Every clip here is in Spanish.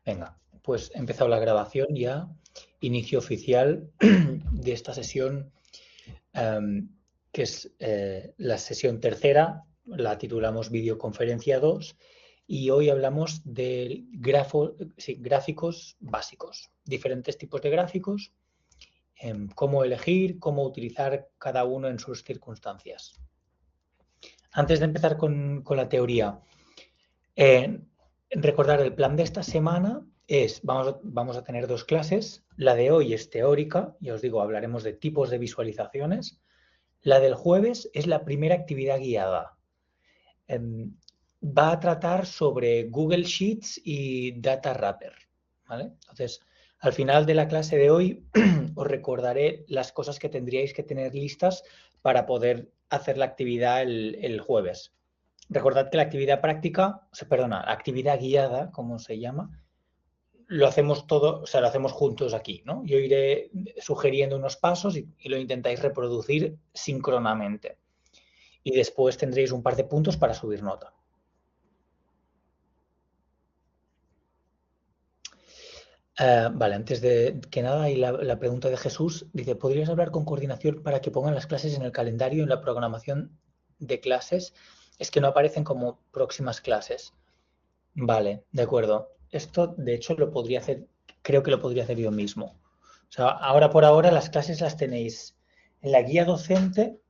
Venga, pues he empezado la grabación ya, inicio oficial de esta sesión, que es la sesión tercera, la titulamos Videoconferencia 2 y hoy hablamos de gráficos básicos, diferentes tipos de gráficos, cómo elegir, cómo utilizar cada uno en sus circunstancias. Antes de empezar con la teoría, recordar el plan de esta semana es, vamos a tener dos clases. La de hoy es teórica, ya os digo, hablaremos de tipos de visualizaciones. La del jueves es la primera actividad guiada. Va a tratar sobre Google Sheets y Data Wrapper, ¿vale? Entonces, al final de la clase de hoy os recordaré las cosas que tendríais que tener listas para poder hacer la actividad el jueves. Recordad que la actividad práctica, la actividad guiada, como se llama, lo hacemos todo, o sea, lo hacemos juntos aquí, ¿no? Yo iré sugiriendo unos pasos y lo intentáis reproducir síncronamente. Y después tendréis un par de puntos para subir nota. Vale, antes de que nada, hay la pregunta de Jesús. Dice, ¿podrías hablar con coordinación para que pongan las clases en el calendario en la programación de clases? Es que no aparecen como próximas clases. Vale, de acuerdo. Esto, de hecho, lo podría hacer, creo que lo podría hacer yo mismo. O sea, ahora por ahora las clases las tenéis en la guía docente,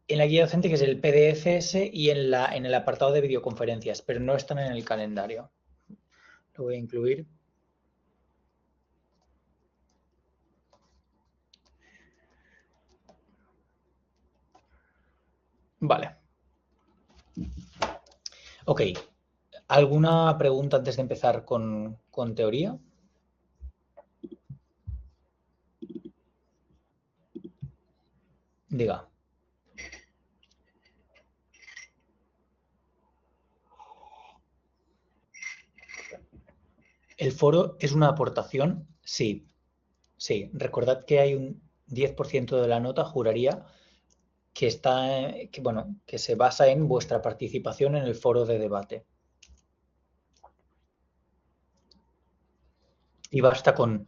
que es el PDFs y en el apartado de videoconferencias, pero no están en el calendario. Lo voy a incluir. Vale. Ok. ¿Alguna pregunta antes de empezar con teoría? Diga. ¿El foro es una aportación? Sí. Sí. Recordad que hay un 10% de la nota, juraría, que se basa en vuestra participación en el foro de debate. Y basta con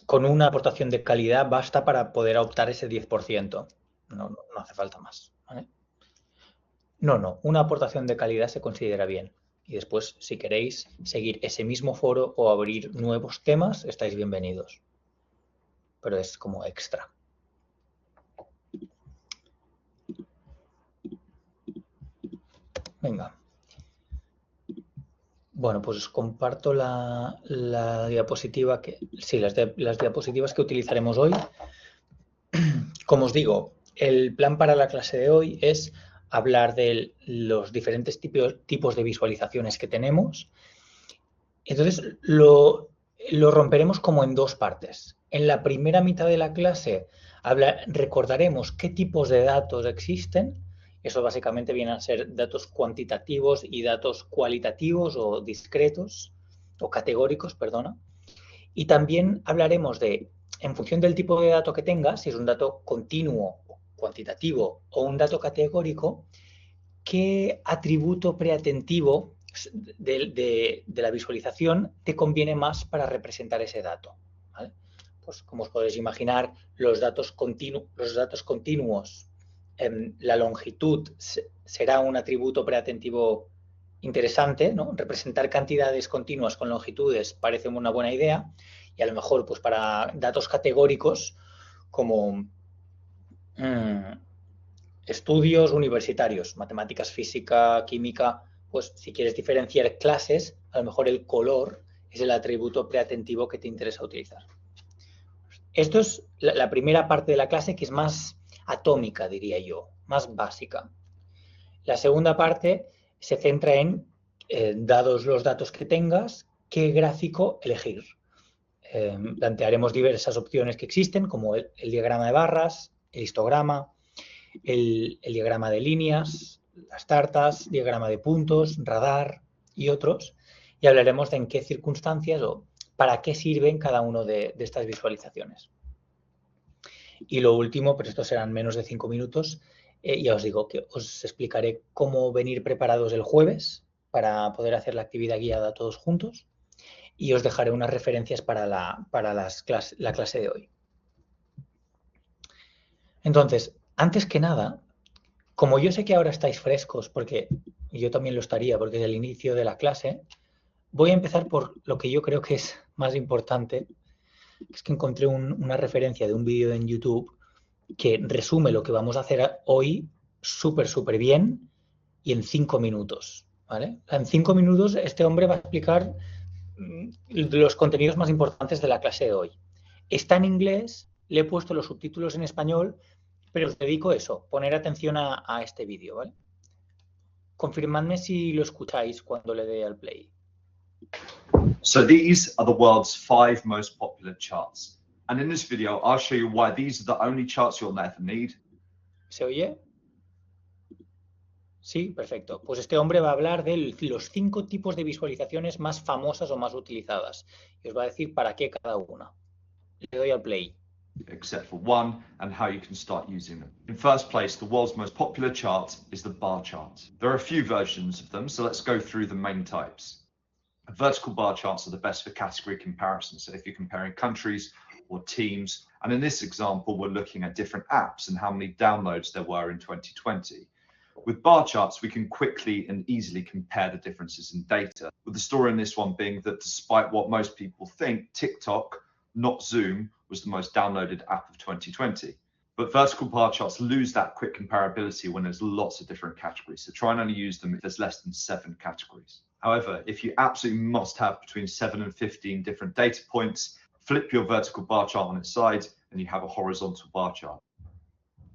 una aportación de calidad, basta para poder optar ese 10%. No hace falta más. ¿Vale? No, una aportación de calidad se considera bien. Y después, si queréis seguir ese mismo foro o abrir nuevos temas, estáis bienvenidos. Pero es como extra. Venga. Bueno, pues os comparto la diapositiva las diapositivas que utilizaremos hoy. Como os digo, el plan para la clase de hoy es hablar de los diferentes tipos de visualizaciones que tenemos. Entonces, lo romperemos como en dos partes. En la primera mitad de la clase recordaremos qué tipos de datos existen. Eso básicamente viene a ser datos cuantitativos y datos cualitativos o discretos, o categóricos, perdona. Y también hablaremos de, en función del tipo de dato que tengas, si es un dato continuo, cuantitativo o un dato categórico, qué atributo preatentivo de la visualización te conviene más para representar ese dato. ¿Vale? Pues como os podéis imaginar, los datos continuos, la longitud será un atributo preatentivo interesante, ¿no? Representar cantidades continuas con longitudes parece una buena idea y a lo mejor pues para datos categóricos como estudios universitarios, matemáticas, física, química, pues si quieres diferenciar clases, a lo mejor el color es el atributo preatentivo que te interesa utilizar. Esto es la primera parte de la clase, que es más atómica, diría yo, más básica. La segunda parte se centra en, dados los datos que tengas, qué gráfico elegir. Plantearemos diversas opciones que existen, como el diagrama de barras, el histograma, el diagrama de líneas, las tartas, diagrama de puntos, radar y otros, y hablaremos de en qué circunstancias o para qué sirven cada una de estas visualizaciones. Y lo último, pero estos serán menos de 5 minutos, ya os digo que os explicaré cómo venir preparados el jueves para poder hacer la actividad guiada todos juntos y os dejaré unas referencias para la clase de hoy. Entonces, antes que nada, como yo sé que ahora estáis frescos, porque yo también lo estaría, porque es el inicio de la clase, voy a empezar por lo que yo creo que es más importante. Es que encontré una referencia de un vídeo en YouTube que resume lo que vamos a hacer hoy súper bien y en 5 minutos. ¿Vale? En 5 minutos este hombre va a explicar los contenidos más importantes de la clase de hoy. Está en inglés, le he puesto los subtítulos en español, pero os dedico eso, poner atención a este vídeo, ¿vale? Confirmadme si lo escucháis cuando le dé al play. So these are the world's 5 most popular charts. And in this video, I'll show you why these are the only charts you'll ever need. ¿Se oye? Sí, perfecto. Pues este hombre va a hablar de los 5 tipos de visualizaciones más famosas o más utilizadas. Y os va a decir para qué cada una. Le doy al play. Except for one, and how you can start using them. In first place, the world's most popular chart is the bar chart. There are a few versions of them, so let's go through the main types. Vertical bar charts are the best for category comparison. So if you're comparing countries or teams, and in this example, we're looking at different apps and how many downloads there were in 2020. With bar charts, we can quickly and easily compare the differences in data, with the story in this one being that despite what most people think, TikTok, not Zoom, was the most downloaded app of 2020. But vertical bar charts lose that quick comparability when there's lots of different categories. So try and only use them if there's less than 7 categories. However, if you absolutely must have between 7 and 15 different data points, flip your vertical bar chart on its side and you have a horizontal bar chart.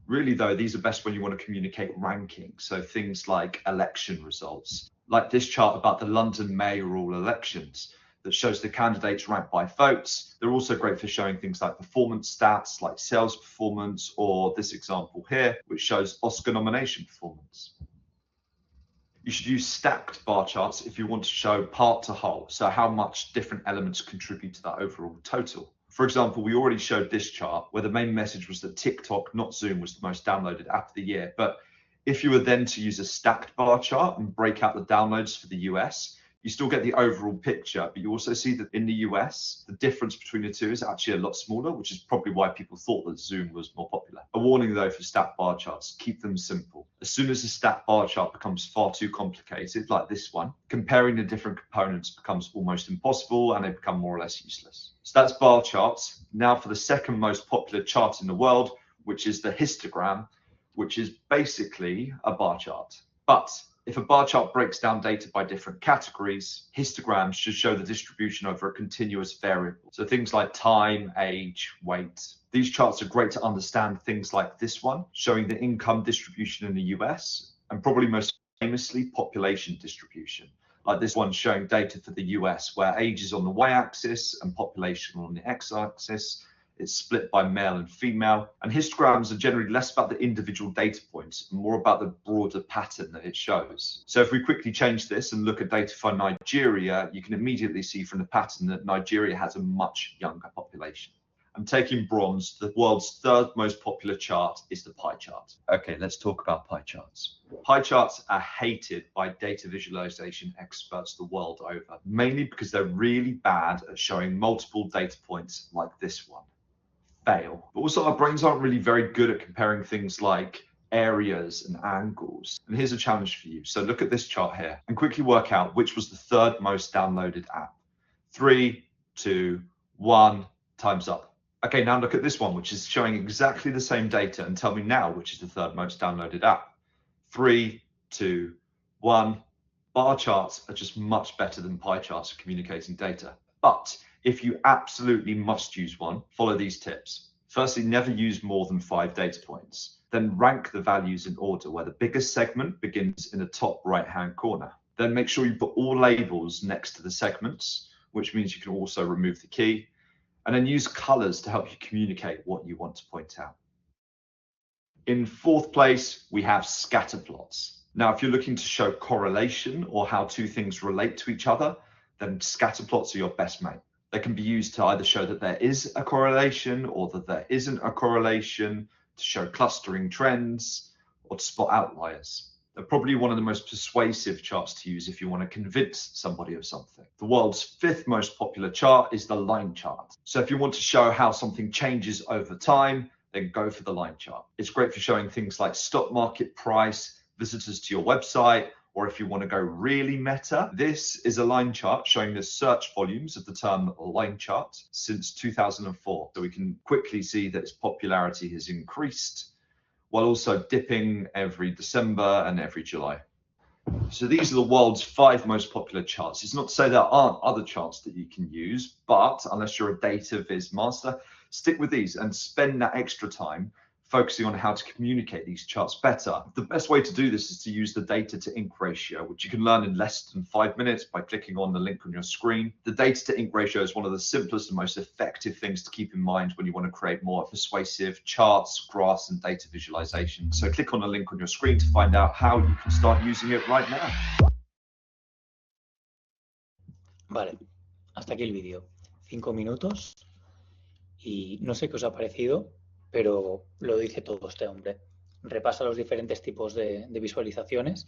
Really though, these are best when you want to communicate rankings. So things like election results, like this chart about the London mayoral elections that shows the candidates ranked by votes. They're also great for showing things like performance stats, like sales performance, or this example here, which shows Oscar nomination performance. You should use stacked bar charts if you want to show part to whole, so how much different elements contribute to that overall total. For example, we already showed this chart where the main message was that TikTok, not Zoom, was the most downloaded app of the year. But if you were then to use a stacked bar chart and break out the downloads for the US, you still get the overall picture, but you also see that in the US, the difference between the two is actually a lot smaller, which is probably why people thought that Zoom was more popular. A warning though for stacked bar charts, keep them simple. As soon as a stacked bar chart becomes far too complicated, like this one, comparing the different components becomes almost impossible and they become more or less useless. So that's bar charts. Now for the second most popular chart in the world, which is the histogram, which is basically a bar chart. But if a bar chart breaks down data by different categories, histograms should show the distribution over a continuous variable. So things like time, age, weight. These charts are great to understand things like this one, showing the income distribution in the US, and probably most famously, population distribution. Like this one showing data for the US, where age is on the y-axis and population on the x-axis. It's split by male and female, and histograms are generally less about the individual data points and more about the broader pattern that it shows. So if we quickly change this and look at data for Nigeria, you can immediately see from the pattern that Nigeria has a much younger population. And taking bronze, the world's third most popular chart is the pie chart. Okay, let's talk about pie charts. Pie charts are hated by data visualization experts the world over, mainly because they're really bad at showing multiple data points like this one. Fail. But also our brains aren't really very good at comparing things like areas and angles. And here's a challenge for you. So look at this chart here and quickly work out which was the third most downloaded app. 3, 2, 1, time's up. Okay, now look at this one, which is showing exactly the same data, and tell me now which is the third most downloaded app. 3, 2, 1. Bar charts are just much better than pie charts for communicating data. But if you absolutely must use one, follow these tips. Firstly, never use more than 5 data points. Then rank the values in order, where the biggest segment begins in the top right-hand corner. Then make sure you put all labels next to the segments, which means you can also remove the key. And then use colors to help you communicate what you want to point out. In fourth place, we have scatter plots. Now, if you're looking to show correlation or how two things relate to each other, then scatter plots are your best mate. They can be used to either show that there is a correlation or that there isn't a correlation, to show clustering trends, or to spot outliers. They're probably one of the most persuasive charts to use if you want to convince somebody of something. The world's fifth most popular chart is the line chart. So if you want to show how something changes over time, then go for the line chart. It's great for showing things like stock market price, visitors to your website, or if you want to go really meta, this is a line chart showing the search volumes of the term line chart since 2004. So we can quickly see that its popularity has increased while also dipping every December and every July. So these are the world's 5 most popular charts. It's not to say there aren't other charts that you can use, but unless you're a data viz master, stick with these and spend that extra time focusing on how to communicate these charts better. The best way to do this is to use the data to ink ratio, which you can learn in less than 5 minutes by clicking on the link on your screen. The data to ink ratio is one of the simplest and most effective things to keep in mind when you want to create more persuasive charts, graphs, and data visualization. So click on the link on your screen to find out how you can start using it right now. Vale, hasta aquí el vídeo. 5 minutos y no sé qué os ha parecido, pero lo dice todo este hombre. Repasa los diferentes tipos de visualizaciones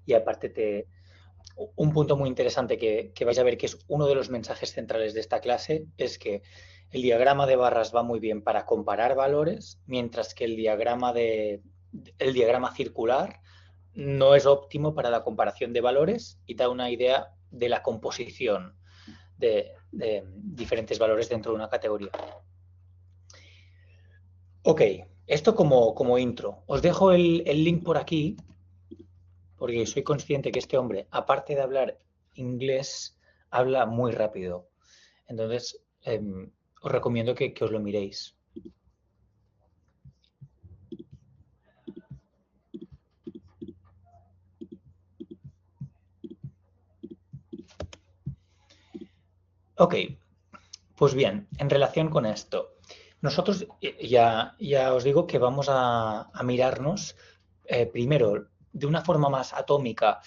y aparte un punto muy interesante que vais a ver que es uno de los mensajes centrales de esta clase es que el diagrama de barras va muy bien para comparar valores, mientras que el diagrama circular no es óptimo para la comparación de valores y da una idea de la composición de diferentes valores dentro de una categoría. Ok, esto como intro. Os dejo el link por aquí, porque soy consciente que este hombre, aparte de hablar inglés, habla muy rápido. Entonces, os recomiendo que os lo miréis. Ok, pues bien, en relación con esto, nosotros ya os digo que vamos a mirarnos primero de una forma más atómica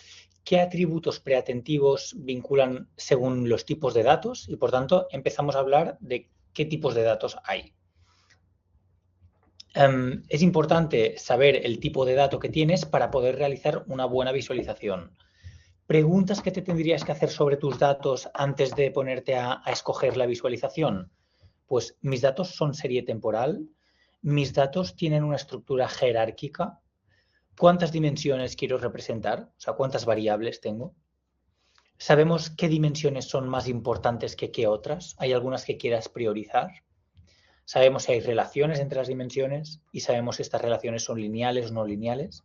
qué atributos preatentivos vinculan según los tipos de datos y por tanto empezamos a hablar de qué tipos de datos hay. Es importante saber el tipo de dato que tienes para poder realizar una buena visualización. ¿Preguntas que te tendrías que hacer sobre tus datos antes de ponerte a escoger la visualización? Pues mis datos son serie temporal, mis datos tienen una estructura jerárquica, ¿cuántas dimensiones quiero representar? O sea, ¿cuántas variables tengo? ¿Sabemos qué dimensiones son más importantes que qué otras? ¿Hay algunas que quieras priorizar? Sabemos si hay relaciones entre las dimensiones y sabemos si estas relaciones son lineales o no lineales.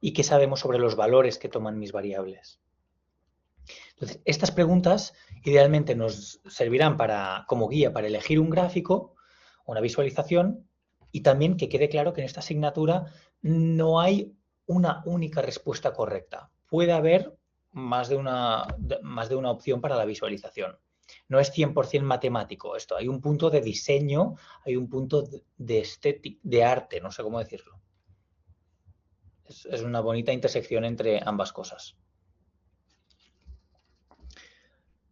¿Y qué sabemos sobre los valores que toman mis variables? Entonces, estas preguntas idealmente nos servirán como guía para elegir un gráfico, una visualización y también que quede claro que en esta asignatura no hay una única respuesta correcta. Puede haber más de una opción para la visualización. No es 100% matemático esto. Hay un punto de diseño, hay un punto de estética, de arte, no sé cómo decirlo. Es una bonita intersección entre ambas cosas.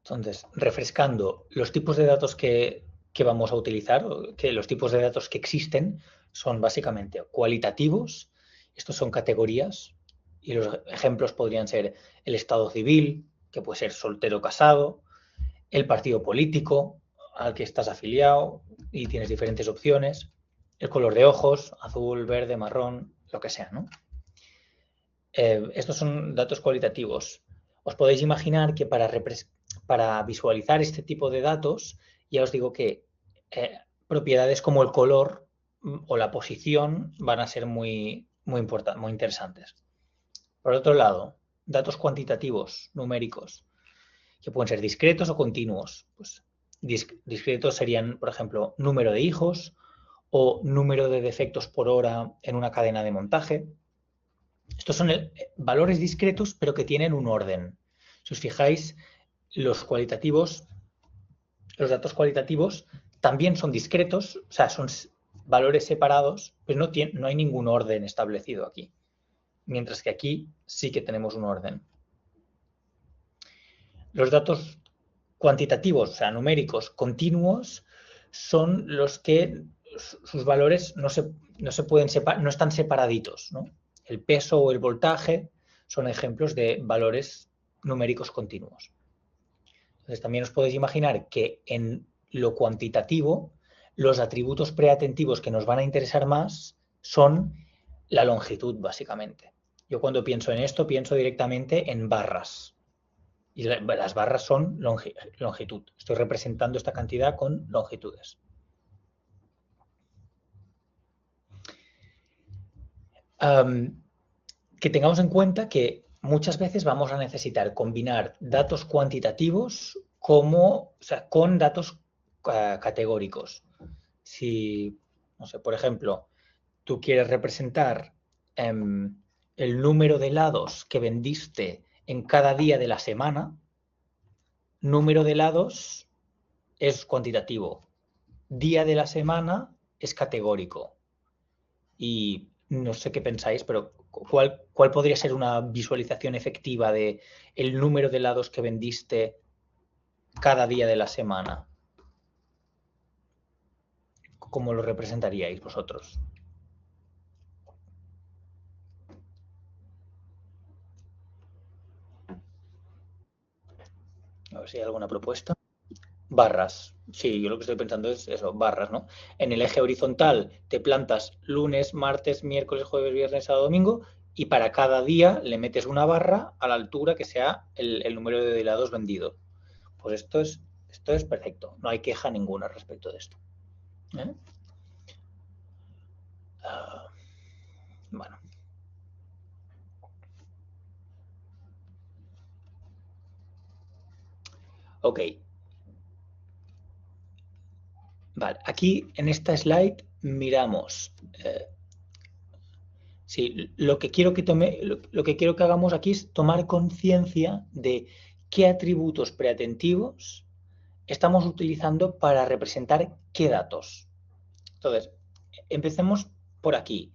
Entonces, refrescando, los tipos de datos que vamos a utilizar, los tipos de datos que existen son básicamente cualitativos, estos son categorías y los ejemplos podrían ser el estado civil, que puede ser soltero o casado, el partido político al que estás afiliado y tienes diferentes opciones, el color de ojos, azul, verde, marrón, lo que sea, ¿no? Estos son datos cualitativos. Os podéis imaginar que para visualizar este tipo de datos, ya os digo que propiedades como el color o la posición van a ser muy interesantes. Por otro lado, datos cuantitativos, numéricos, que pueden ser discretos o continuos. Pues, discretos serían, por ejemplo, número de hijos o número de defectos por hora en una cadena de montaje. Estos son valores discretos, pero que tienen un orden. Si os fijáis, los datos cualitativos también son discretos, o sea, son valores separados, pero no hay ningún orden establecido aquí. Mientras que aquí sí que tenemos un orden. Los datos cuantitativos, o sea, numéricos, continuos, son los que sus valores no están separaditos, ¿no? El peso o el voltaje son ejemplos de valores numéricos continuos. Entonces, también os podéis imaginar que en lo cuantitativo, los atributos preatentivos que nos van a interesar más son la longitud, básicamente. Yo cuando pienso en esto, pienso directamente en barras. Y las barras son longitud. Estoy representando esta cantidad con longitudes. Que tengamos en cuenta que muchas veces vamos a necesitar combinar datos cuantitativos con datos categóricos. Si, no sé, por ejemplo, tú quieres representar el número de helados que vendiste en cada día de la semana, número de helados es cuantitativo, día de la semana es categórico. Y no sé qué pensáis, pero ¿cuál podría ser una visualización efectiva de el número de helados que vendiste cada día de la semana? ¿Cómo lo representaríais vosotros? A ver si hay alguna propuesta. Barras. Sí, yo lo que estoy pensando es eso, barras, ¿no? En el eje horizontal te plantas lunes, martes, miércoles, jueves, viernes, sábado, domingo, y para cada día le metes una barra a la altura que sea el número de helados vendidos. Pues esto es perfecto. No hay queja ninguna respecto de esto. Bueno. Ok. Vale, aquí en esta slide miramos. Sí, lo que quiero que hagamos aquí es tomar conciencia de qué atributos preatentivos estamos utilizando para representar qué datos. Entonces, empecemos por aquí.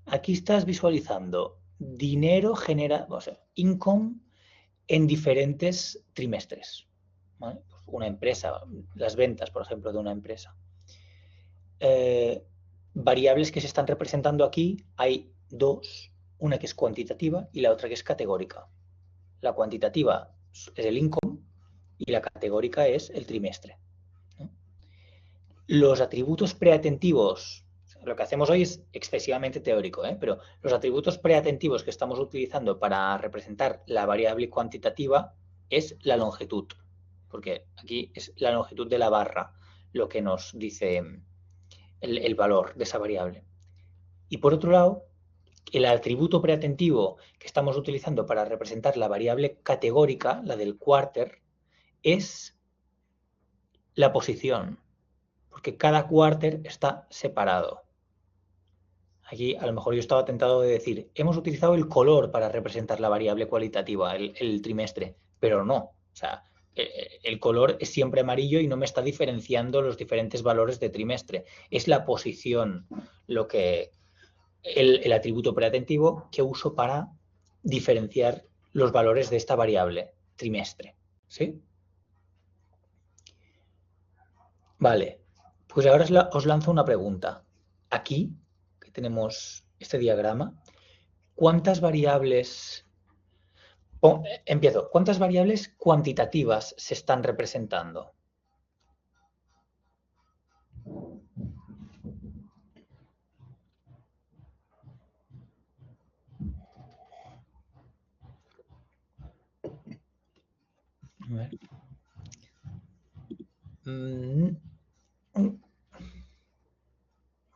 Aquí estás visualizando dinero generado, o sea, income en diferentes trimestres. ¿Vale? Una empresa, las ventas, por ejemplo, de una empresa. Variables que se están representando aquí, hay dos, una que es cuantitativa y la otra que es categórica. La cuantitativa es el income y la categórica es el trimestre. Los atributos preatentivos, lo que hacemos hoy es excesivamente teórico, pero los atributos preatentivos que estamos utilizando para representar la variable cuantitativa es la longitud, porque aquí es la longitud de la barra lo que nos dice el valor de esa variable. Y por otro lado, el atributo preatentivo que estamos utilizando para representar la variable categórica, la del quarter, es la posición, porque cada quarter está separado. Aquí a lo mejor yo estaba tentado de decir, hemos utilizado el color para representar la variable cualitativa, el trimestre, pero no. O sea, el color es siempre amarillo y no me está diferenciando los diferentes valores de trimestre. Es la posición lo que el atributo preatentivo que uso para diferenciar los valores de esta variable trimestre. ¿Sí? Vale, pues ahora os lanzo una pregunta. Aquí, que tenemos este diagrama, ¿cuántas variables... empiezo. ¿Cuántas variables cuantitativas se están representando? A ver.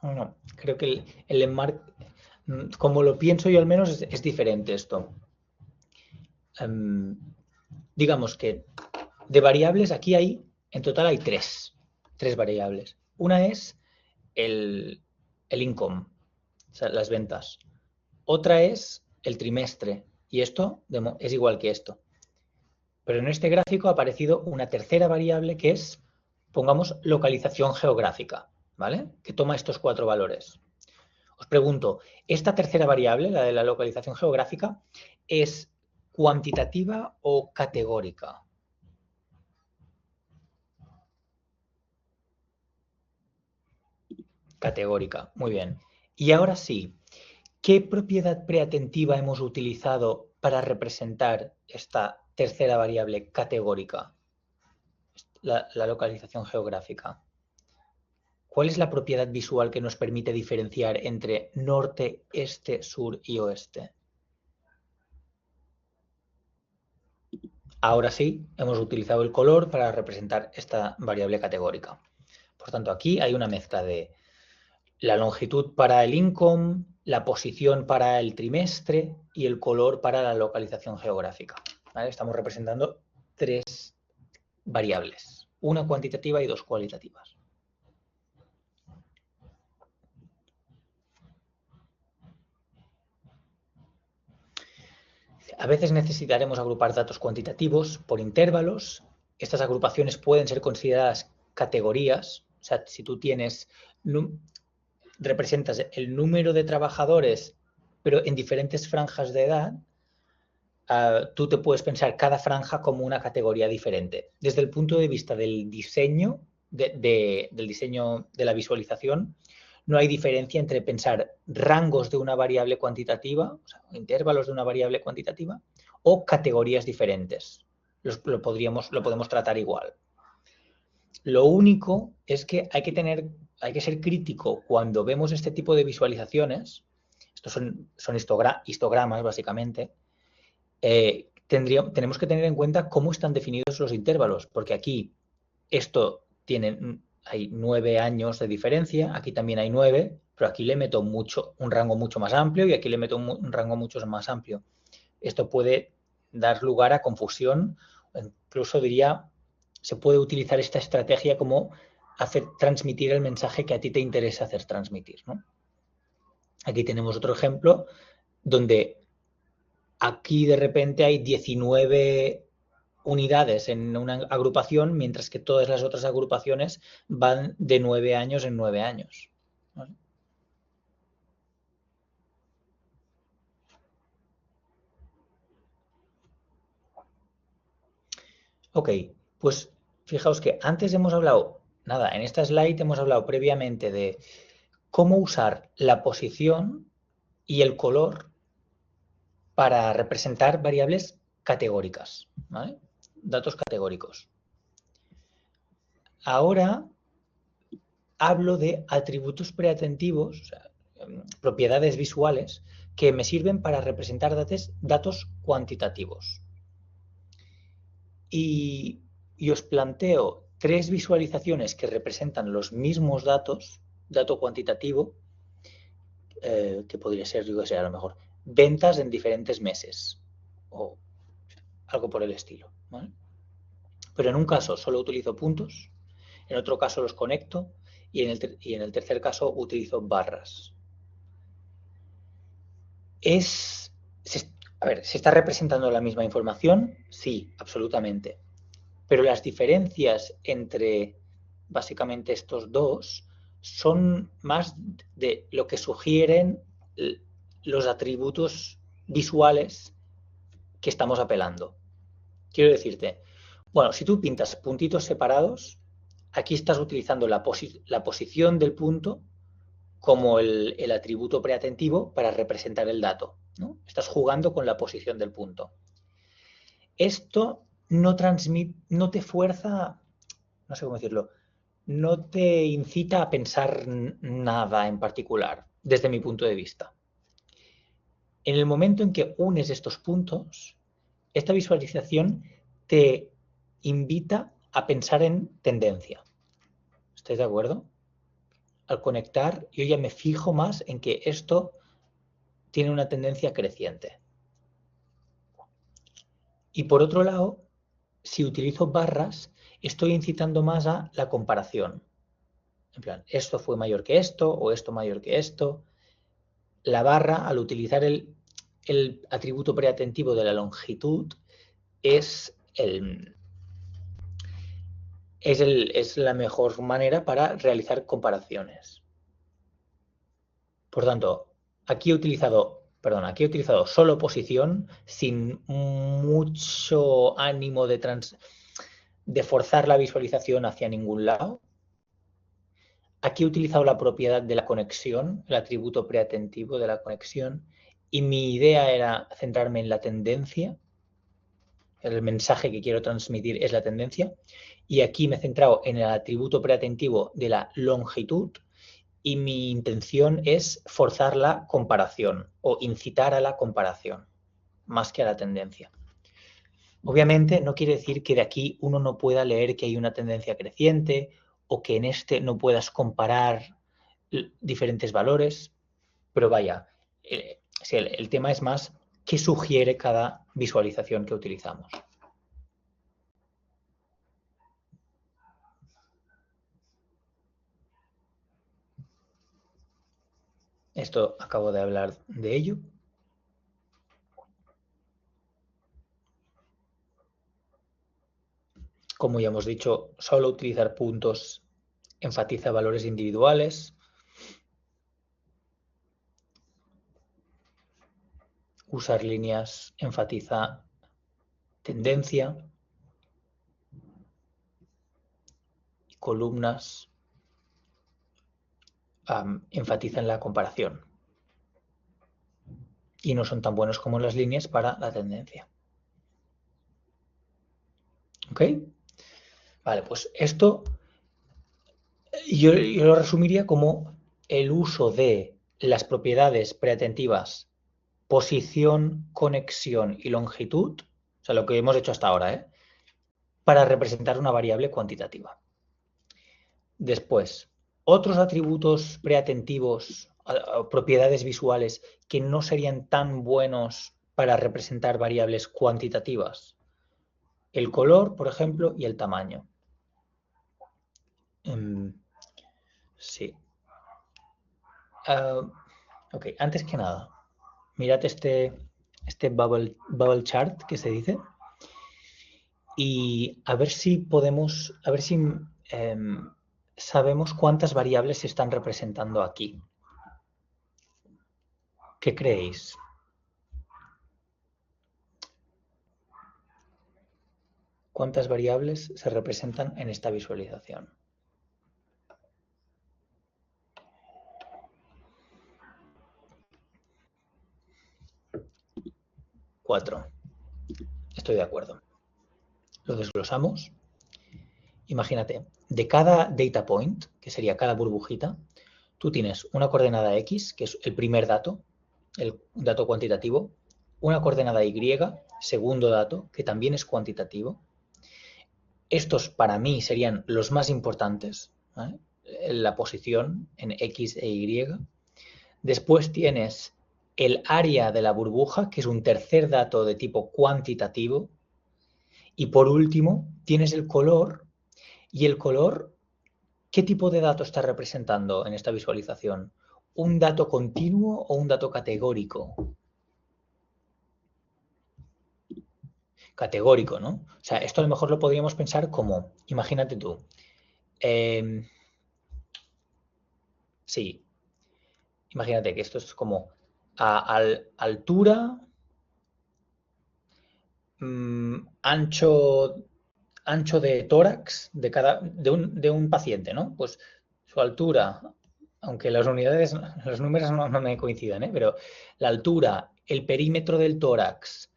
No, creo que el enmarque, como lo pienso yo al menos, es diferente esto. Digamos que de variables aquí en total hay tres variables. Una es el income, o sea, las ventas. Otra es el trimestre y esto es igual que esto. Pero en este gráfico ha aparecido una tercera variable que es, pongamos, localización geográfica, ¿vale? Que toma estos cuatro valores. Os pregunto, ¿esta tercera variable, la de la localización geográfica, es cuantitativa o categórica? Categórica, muy bien. Y ahora sí, ¿qué propiedad preatentiva hemos utilizado para representar esta tercera variable categórica, la localización geográfica? ¿Cuál es la propiedad visual que nos permite diferenciar entre norte, este, sur y oeste? Ahora sí, hemos utilizado el color para representar esta variable categórica. Por tanto, aquí hay una mezcla de la longitud para el income, la posición para el trimestre y el color para la localización geográfica. ¿Vale? Estamos representando tres variables, una cuantitativa y dos cualitativas. A veces necesitaremos agrupar datos cuantitativos por intervalos. Estas agrupaciones pueden ser consideradas categorías. O sea, si tú representas el número de trabajadores, pero en diferentes franjas de edad, tú te puedes pensar cada franja como una categoría diferente. Desde el punto de vista del diseño, del diseño de la visualización, no hay diferencia entre pensar rangos de una variable cuantitativa, o sea, intervalos de una variable cuantitativa, o categorías diferentes. Lo podemos tratar igual. Lo único es que hay que ser crítico cuando vemos este tipo de visualizaciones. Estos son histogramas, básicamente. Tenemos que tener en cuenta cómo están definidos los intervalos, porque aquí hay 9 años de diferencia, aquí también hay 9, pero aquí le meto un rango mucho más amplio y aquí le meto un rango mucho más amplio. Esto puede dar lugar a confusión, incluso diría, se puede utilizar esta estrategia como transmitir el mensaje que a ti te interesa hacer transmitir, ¿no? Aquí tenemos otro ejemplo donde aquí de repente hay 19 unidades en una agrupación, mientras que todas las otras agrupaciones van de 9 años en 9 años. ¿Vale? Ok, pues fijaos que antes hemos hablado, en esta slide hemos hablado previamente de cómo usar la posición y el color para representar variables categóricas, ¿vale? Datos categóricos. Ahora hablo de atributos preatentivos, o sea, propiedades visuales, que me sirven para representar datos cuantitativos. Y os planteo 3 visualizaciones que representan los mismos datos, dato cuantitativo, que podría ser, yo que sé, a lo mejor, ventas en diferentes meses o algo por el estilo, ¿vale? Pero en un caso solo utilizo puntos, en otro caso los conecto y en el tercer caso utilizo barras. A ver, ¿se está representando la misma información? Sí, absolutamente. Pero las diferencias entre básicamente estos dos son más de lo que sugieren los atributos visuales que estamos apelando. Quiero decirte, bueno, si tú pintas puntitos separados, aquí estás utilizando la posición del punto como el atributo preatentivo para representar el dato, ¿no? Estás jugando con la posición del punto. Esto no te fuerza, no sé cómo decirlo, no te incita a pensar nada en particular, desde mi punto de vista. En el momento en que unes estos puntos, esta visualización te invita a pensar en tendencia. ¿Estáis de acuerdo? Al conectar, yo ya me fijo más en que esto tiene una tendencia creciente. Y por otro lado, si utilizo barras, estoy incitando más a la comparación. En plan, esto fue mayor que esto o esto mayor que esto. La barra, al utilizar el atributo preatentivo de la longitud, es la mejor manera para realizar comparaciones. Por tanto, aquí he utilizado solo posición sin mucho ánimo de forzar la visualización hacia ningún lado. Aquí he utilizado la propiedad de la conexión, el atributo preatentivo de la conexión, y mi idea era centrarme en la tendencia. El mensaje que quiero transmitir es la tendencia. Y aquí me he centrado en el atributo preatentivo de la longitud y mi intención es forzar la comparación o incitar a la comparación más que a la tendencia. Obviamente no quiere decir que de aquí uno no pueda leer que hay una tendencia creciente o que en este no puedas comparar diferentes valores, pero vaya, el tema es más qué sugiere cada visualización que utilizamos. Esto acabo de hablar de ello. Como ya hemos dicho, solo utilizar puntos enfatiza valores individuales. Usar líneas enfatiza tendencia. Y columnas enfatizan la comparación. Y no son tan buenos como las líneas para la tendencia. ¿Ok? Vale, pues esto yo lo resumiría como el uso de las propiedades preatentivas posición, conexión y longitud, o sea, lo que hemos hecho hasta ahora, para representar una variable cuantitativa. Después, otros atributos preatentivos, propiedades visuales que no serían tan buenos para representar variables cuantitativas. El color, por ejemplo, y el tamaño. Sí. Ok, antes que nada, mirad este bubble chart que se dice y a ver si podemos, a ver si sabemos cuántas variables se están representando aquí. ¿Qué creéis? ¿Cuántas variables se representan en esta visualización? 4. Estoy de acuerdo. Lo desglosamos. Imagínate, de cada data point, que sería cada burbujita, tú tienes una coordenada X, que es el primer dato, el dato cuantitativo, una coordenada Y, segundo dato, que también es cuantitativo. Estos para mí serían los más importantes, ¿vale? La posición en X e Y. Después tienes el área de la burbuja, que es un tercer dato de tipo cuantitativo. Y por último, tienes el color. Y el color, ¿qué tipo de dato está representando en esta visualización? ¿Un dato continuo o un dato categórico? Categórico, ¿no? O sea, esto a lo mejor lo podríamos pensar como, imagínate tú, sí, imagínate que esto es como altura, ancho de tórax de un paciente, ¿no? Pues su altura, aunque las unidades, los números no me coincidan, pero la altura, el perímetro del tórax,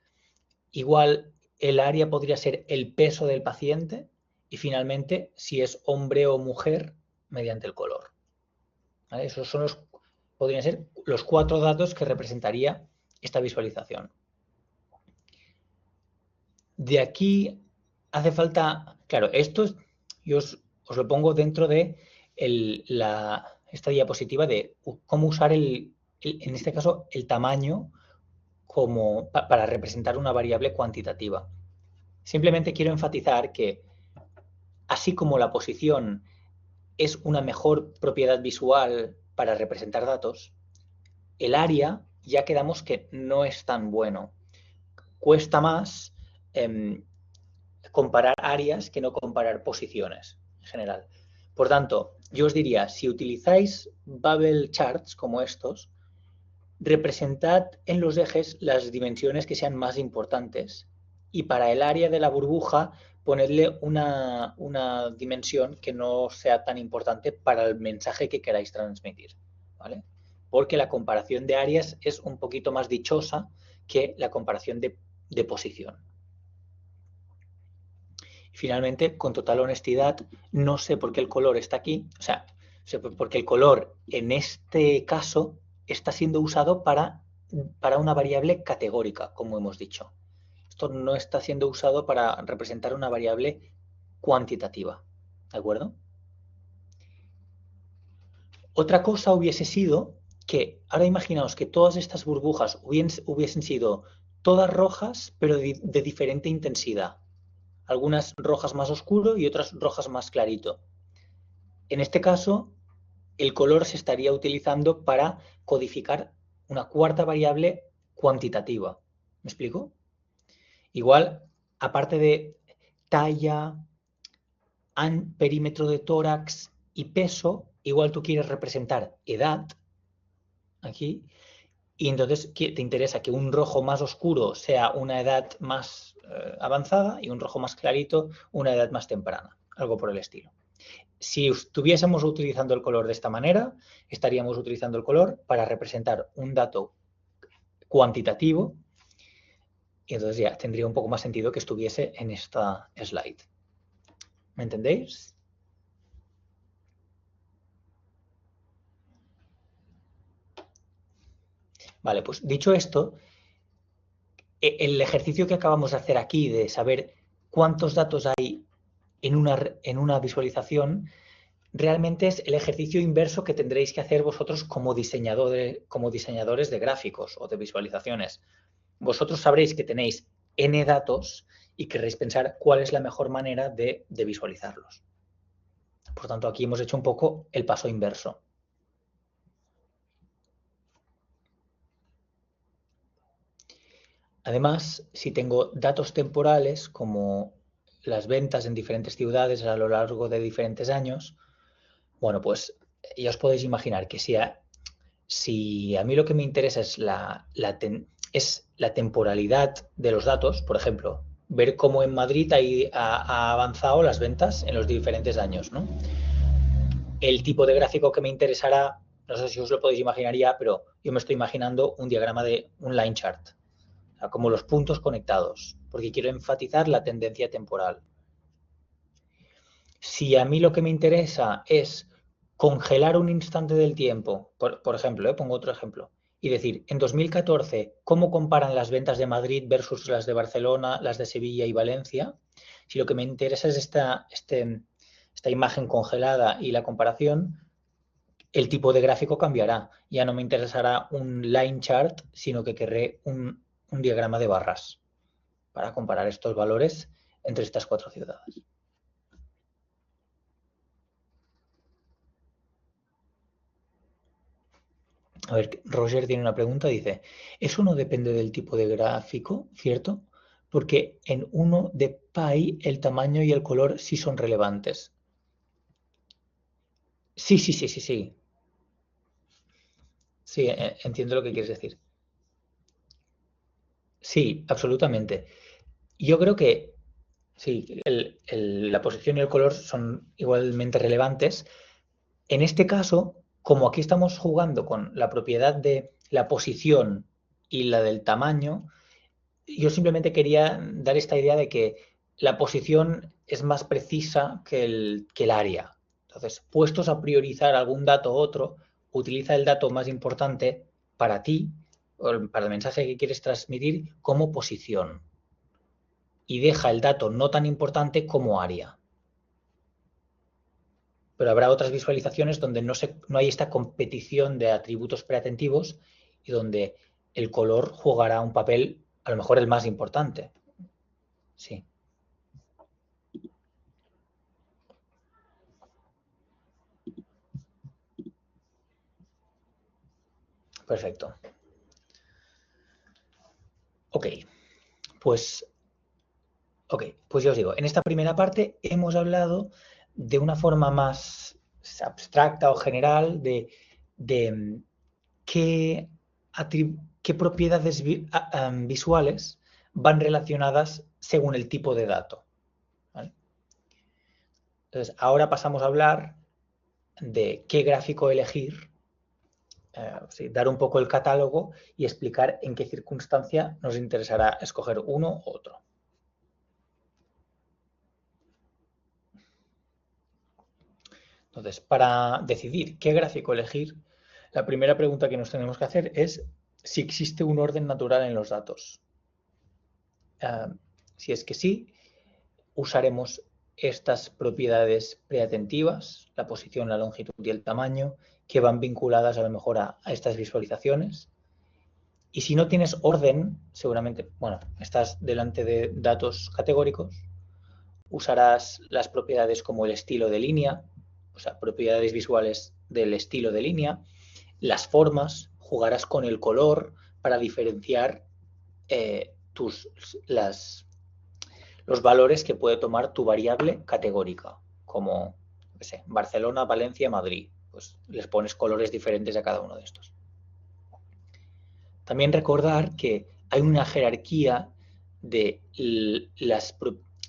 igual el área podría ser el peso del paciente y finalmente si es hombre o mujer mediante el color. ¿Vale? Esos son podrían ser los 4 datos que representaría esta visualización. De aquí hace falta, claro, esto yo os lo pongo dentro de esta diapositiva de cómo usar en este caso, el tamaño para representar una variable cuantitativa. Simplemente quiero enfatizar que así como la posición es una mejor propiedad visual para representar datos, el área ya quedamos que no es tan bueno. Cuesta más comparar áreas que no comparar posiciones en general. Por tanto, yo os diría, si utilizáis bubble charts como estos, representad en los ejes las dimensiones que sean más importantes y para el área de la burbuja ponedle una dimensión que no sea tan importante para el mensaje que queráis transmitir, ¿vale? porque la comparación de áreas es un poquito más dichosa que la comparación de posición. Y finalmente, con total honestidad, no sé por qué el color está aquí, o sea, porque el color en este caso está siendo usado para una variable categórica, como hemos dicho. Esto no está siendo usado para representar una variable cuantitativa, ¿de acuerdo? Otra cosa hubiese sido que, ahora imaginaos que todas estas burbujas hubiesen sido todas rojas, pero de diferente intensidad. Algunas rojas más oscuro y otras rojas más clarito. En este caso, el color se estaría utilizando para codificar una cuarta variable cuantitativa. ¿Me explico? Igual, aparte de talla, perímetro de tórax y peso, igual tú quieres representar edad, aquí, y entonces te interesa que un rojo más oscuro sea una edad más avanzada y un rojo más clarito una edad más temprana, algo por el estilo. Si estuviésemos utilizando el color de esta manera, estaríamos utilizando el color para representar un dato cuantitativo y entonces ya tendría un poco más sentido que estuviese en esta slide. ¿Me entendéis? Vale, pues dicho esto, el ejercicio que acabamos de hacer aquí de saber cuántos datos hay en una visualización, realmente es el ejercicio inverso que tendréis que hacer vosotros como diseñadores de gráficos o de visualizaciones. Vosotros sabréis que tenéis n datos y querréis pensar cuál es la mejor manera de visualizarlos. Por tanto, aquí hemos hecho un poco el paso inverso. Además, si tengo datos temporales como las ventas en diferentes ciudades a lo largo de diferentes años, bueno, pues ya os podéis imaginar que si a mí lo que me interesa es la temporalidad de los datos, por ejemplo, ver cómo en Madrid ha avanzado las ventas en los diferentes años, ¿no? El tipo de gráfico que me interesará, no sé si os lo podéis imaginar ya, pero yo me estoy imaginando un diagrama de un line chart, o sea, como los puntos conectados, porque quiero enfatizar la tendencia temporal. Si a mí lo que me interesa es congelar un instante del tiempo, por ejemplo, pongo otro ejemplo, y decir, en 2014, ¿cómo comparan las ventas de Madrid versus las de Barcelona, las de Sevilla y Valencia? Si lo que me interesa es esta imagen congelada y la comparación, el tipo de gráfico cambiará. Ya no me interesará un line chart, sino que querré un diagrama de barras para comparar estos valores entre estas 4 ciudades. A ver, Roger tiene una pregunta, dice, ¿eso no depende del tipo de gráfico, cierto? Porque en uno de Pi el tamaño y el color sí son relevantes. Sí. Sí, entiendo lo que quieres decir. Sí, absolutamente. Yo creo que sí, la posición y el color son igualmente relevantes. En este caso, como aquí estamos jugando con la propiedad de la posición y la del tamaño, yo simplemente quería dar esta idea de que la posición es más precisa que el área. Entonces, puestos a priorizar algún dato u otro, utiliza el dato más importante para ti, o para el mensaje que quieres transmitir, como posición. Y deja el dato no tan importante como área. Pero habrá otras visualizaciones donde no hay esta competición de atributos preatentivos y donde el color jugará un papel, a lo mejor el más importante. Sí. Perfecto. Ok, pues ya os digo, en esta primera parte hemos hablado de una forma más abstracta o general de qué propiedades visuales van relacionadas según el tipo de dato. ¿Vale? Entonces, ahora pasamos a hablar de qué gráfico elegir sí, dar un poco el catálogo y explicar en qué circunstancia nos interesará escoger uno u otro. Entonces, para decidir qué gráfico elegir, la primera pregunta que nos tenemos que hacer es si existe un orden natural en los datos. Si es que sí, usaremos estas propiedades preatentivas, la posición, la longitud y el tamaño, que van vinculadas a lo mejor a estas visualizaciones. Y si no tienes orden, seguramente, bueno, estás delante de datos categóricos, usarás las propiedades como el estilo de línea, o sea, propiedades visuales del estilo de línea, las formas, jugarás con el color para diferenciar los valores que puede tomar tu variable categórica, como, no sé, Barcelona, Valencia, Madrid. Pues les pones colores diferentes a cada uno de estos. También recordar que hay una jerarquía de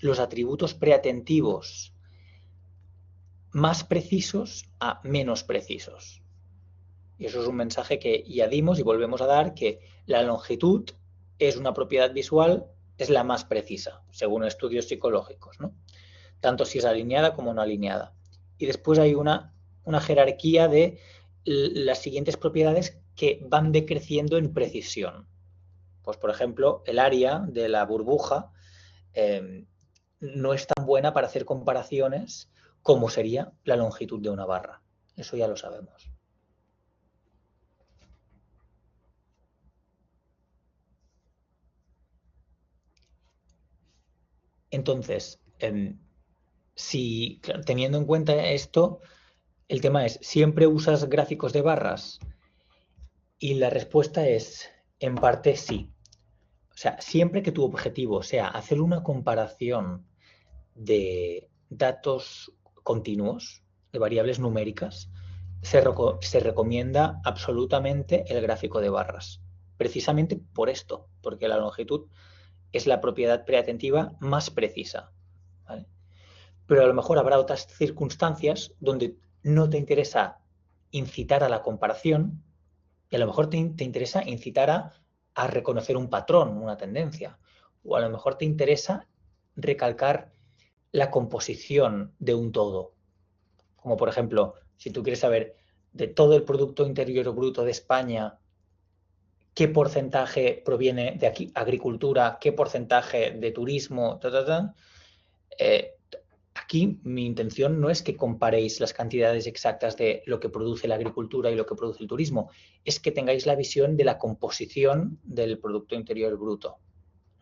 los atributos preatentivos más precisos a menos precisos. Y eso es un mensaje que ya dimos y volvemos a dar, que la longitud es una propiedad visual, es la más precisa, según estudios psicológicos, ¿no? Tanto si es alineada como no alineada. Y después hay una jerarquía de las siguientes propiedades que van decreciendo en precisión. Pues, por ejemplo, el área de la burbuja no es tan buena para hacer comparaciones como sería la longitud de una barra. Eso ya lo sabemos. Entonces, si teniendo en cuenta esto, el tema es, ¿siempre usas gráficos de barras? Y la respuesta es, en parte, sí. O sea, siempre que tu objetivo sea hacer una comparación de datos continuos, de variables numéricas, se recomienda absolutamente el gráfico de barras. Precisamente por esto, porque la longitud es la propiedad preatentiva más precisa, ¿vale? Pero a lo mejor habrá otras circunstancias donde no te interesa incitar a la comparación y a lo mejor te interesa incitar a reconocer un patrón, una tendencia, o a lo mejor te interesa recalcar la composición de un todo. Como por ejemplo, si tú quieres saber de todo el Producto Interior Bruto de España, qué porcentaje proviene de agricultura, qué porcentaje de turismo, aquí mi intención no es que comparéis las cantidades exactas de lo que produce la agricultura y lo que produce el turismo, es que tengáis la visión de la composición del Producto Interior Bruto,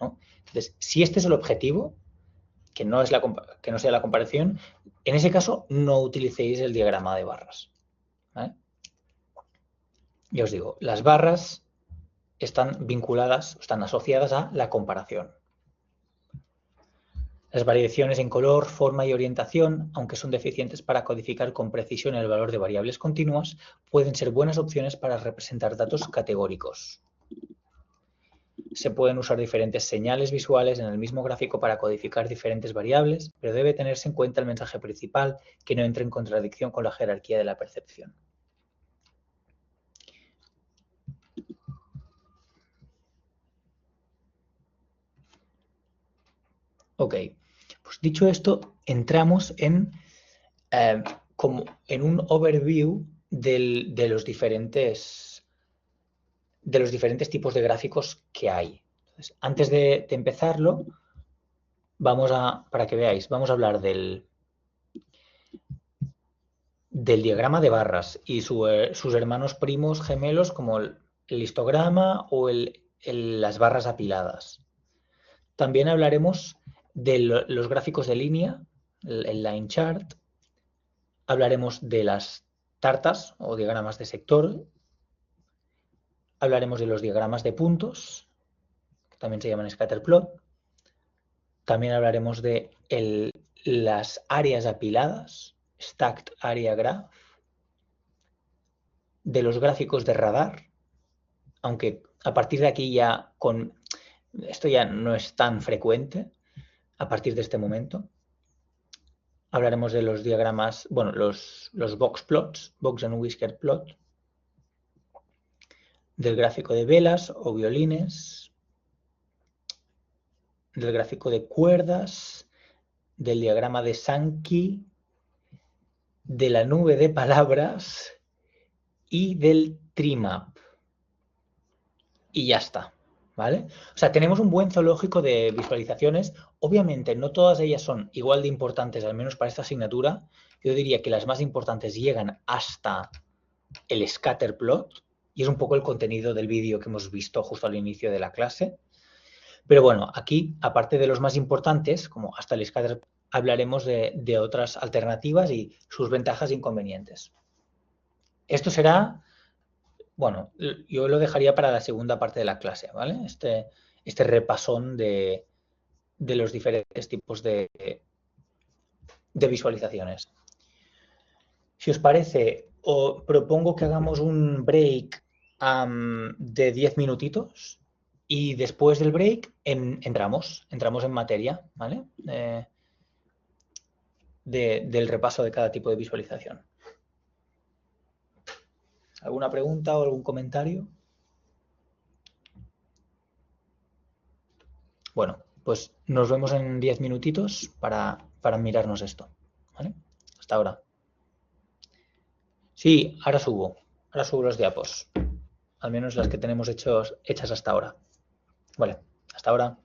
¿no? Entonces, si este es el objetivo, que no sea la comparación, en ese caso no utilicéis el diagrama de barras, ¿vale? Ya os digo, las barras están vinculadas, están asociadas a la comparación. Las variaciones en color, forma y orientación, aunque son deficientes para codificar con precisión el valor de variables continuas, pueden ser buenas opciones para representar datos categóricos. Se pueden usar diferentes señales visuales en el mismo gráfico para codificar diferentes variables, pero debe tenerse en cuenta el mensaje principal, que no entre en contradicción con la jerarquía de la percepción. Ok, pues dicho esto, entramos como en un overview de los diferentes tipos de gráficos que hay. Entonces, antes de empezarlo, para que veáis, vamos a hablar del diagrama de barras y sus hermanos primos gemelos como el histograma o las barras apiladas. También hablaremos de los gráficos de línea, el line chart. Hablaremos de las tartas o diagramas de sector. Hablaremos de los diagramas de puntos, que también se llaman scatterplot. También hablaremos de las áreas apiladas, stacked area graph. De los gráficos de radar, aunque a partir de aquí esto ya no es tan frecuente, a partir de este momento. Hablaremos de los diagramas, bueno, los box plots, box and whisker plot. del gráfico de velas o violines, del gráfico de cuerdas, del diagrama de Sankey, de la nube de palabras y del trimap. Y ya está, ¿vale? O sea, tenemos un buen zoológico de visualizaciones. Obviamente, no todas ellas son igual de importantes, al menos para esta asignatura. Yo diría que las más importantes llegan hasta el scatterplot, y es un poco el contenido del vídeo que hemos visto justo al inicio de la clase. Pero bueno, aquí, aparte de los más importantes, como hasta el scatter, hablaremos de otras alternativas y sus ventajas e inconvenientes. Esto será, bueno, yo lo dejaría para la segunda parte de la clase, ¿vale? Este repasón de los diferentes tipos de visualizaciones. Si os parece, os propongo que hagamos un break de 10 minutitos y después del break entramos en materia, ¿vale? Del repaso de cada tipo de visualización. ¿Alguna pregunta o algún comentario? Bueno, pues nos vemos en 10 minutitos para mirarnos esto, ¿vale? Hasta ahora. Sí, ahora subo los diapos, al menos las que tenemos hechas hasta ahora. Vale, hasta ahora.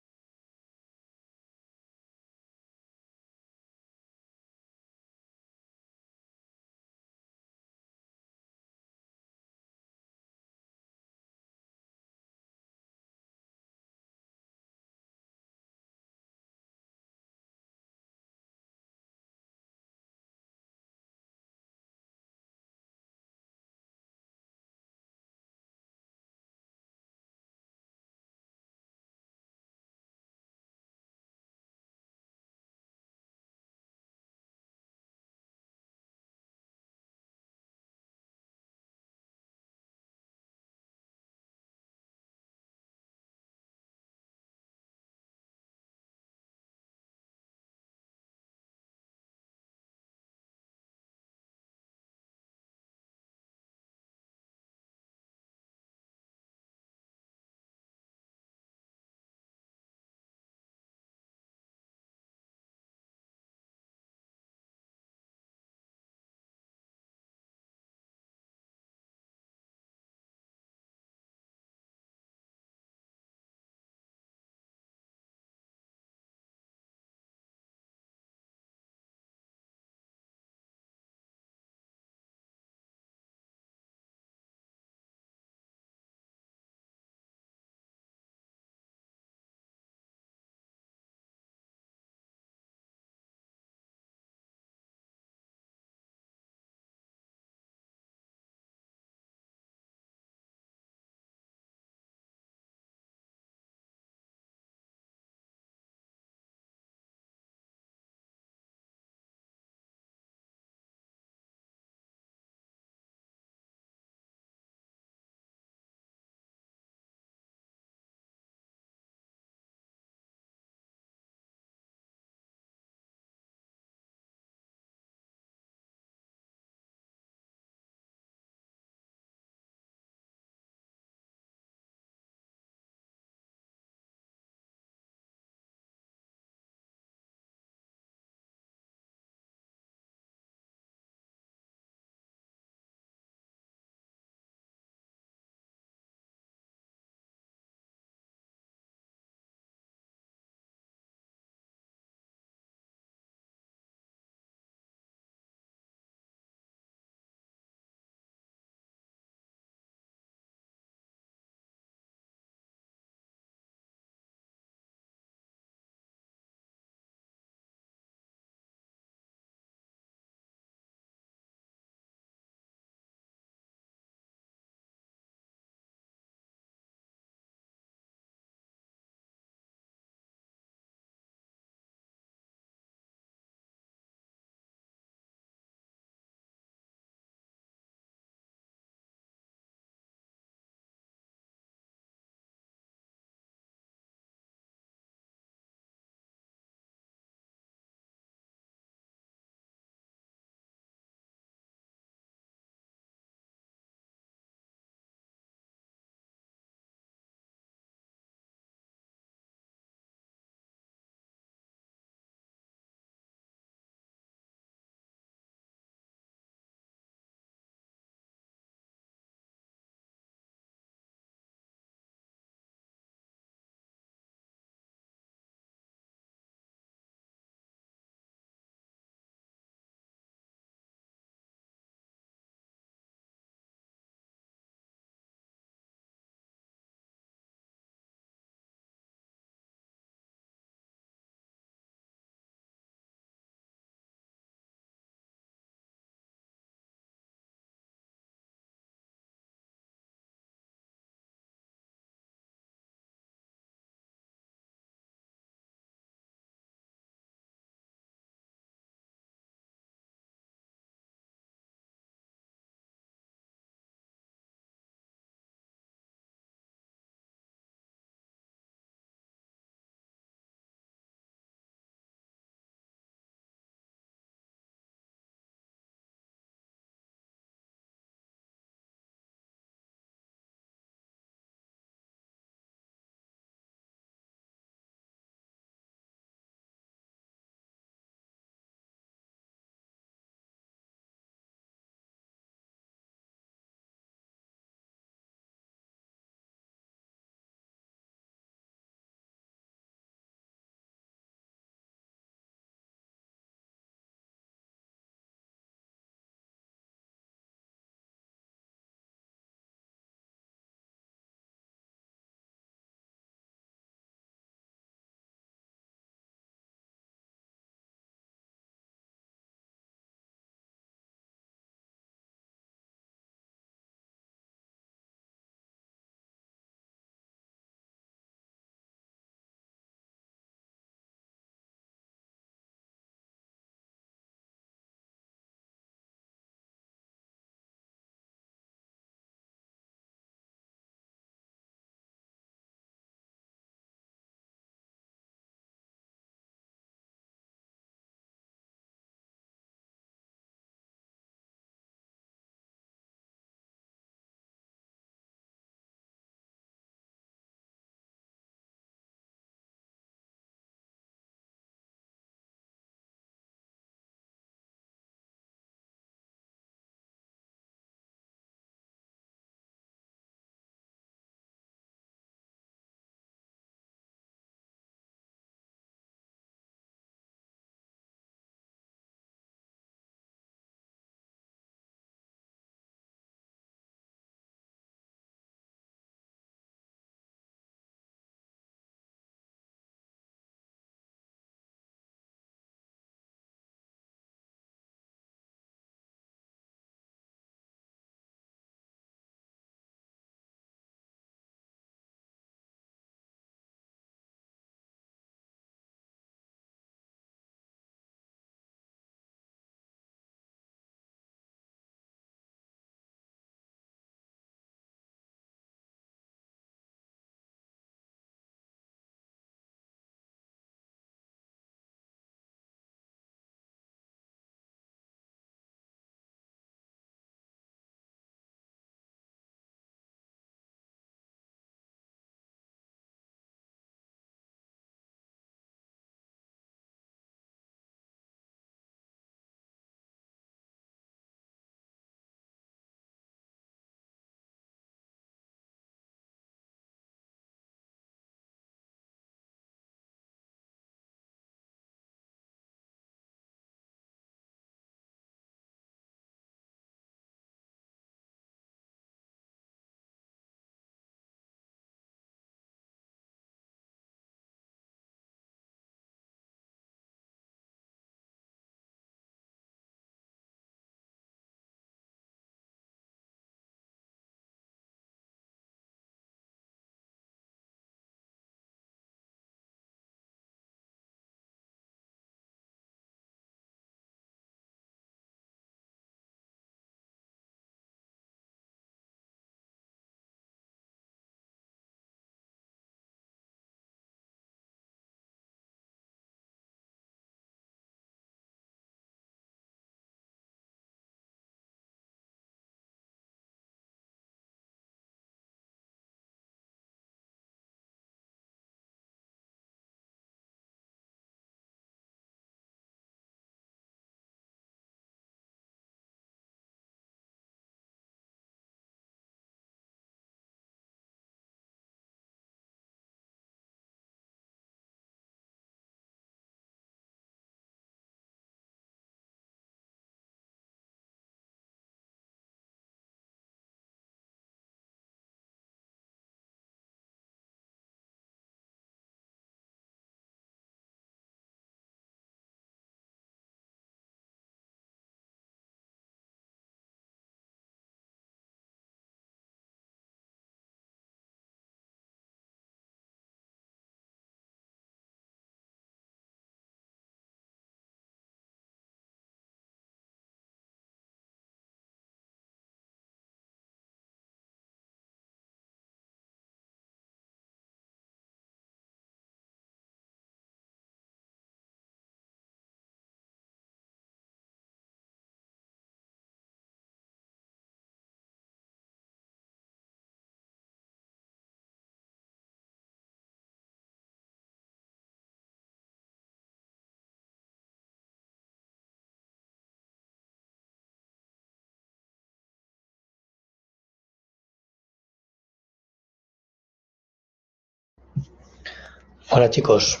Hola chicos,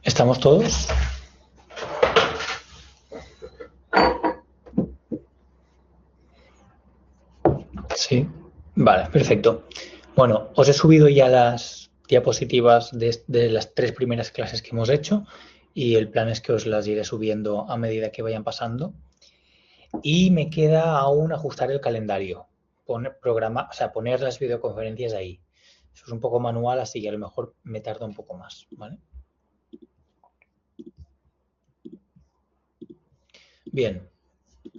¿estamos todos? Sí, vale, perfecto. Bueno, os he subido ya las diapositivas de las 3 primeras clases que hemos hecho y el plan es que os las iré subiendo a medida que vayan pasando. Y me queda aún ajustar el calendario, poner las videoconferencias ahí. Eso es un poco manual, así que a lo mejor me tarda un poco más, ¿vale? Bien,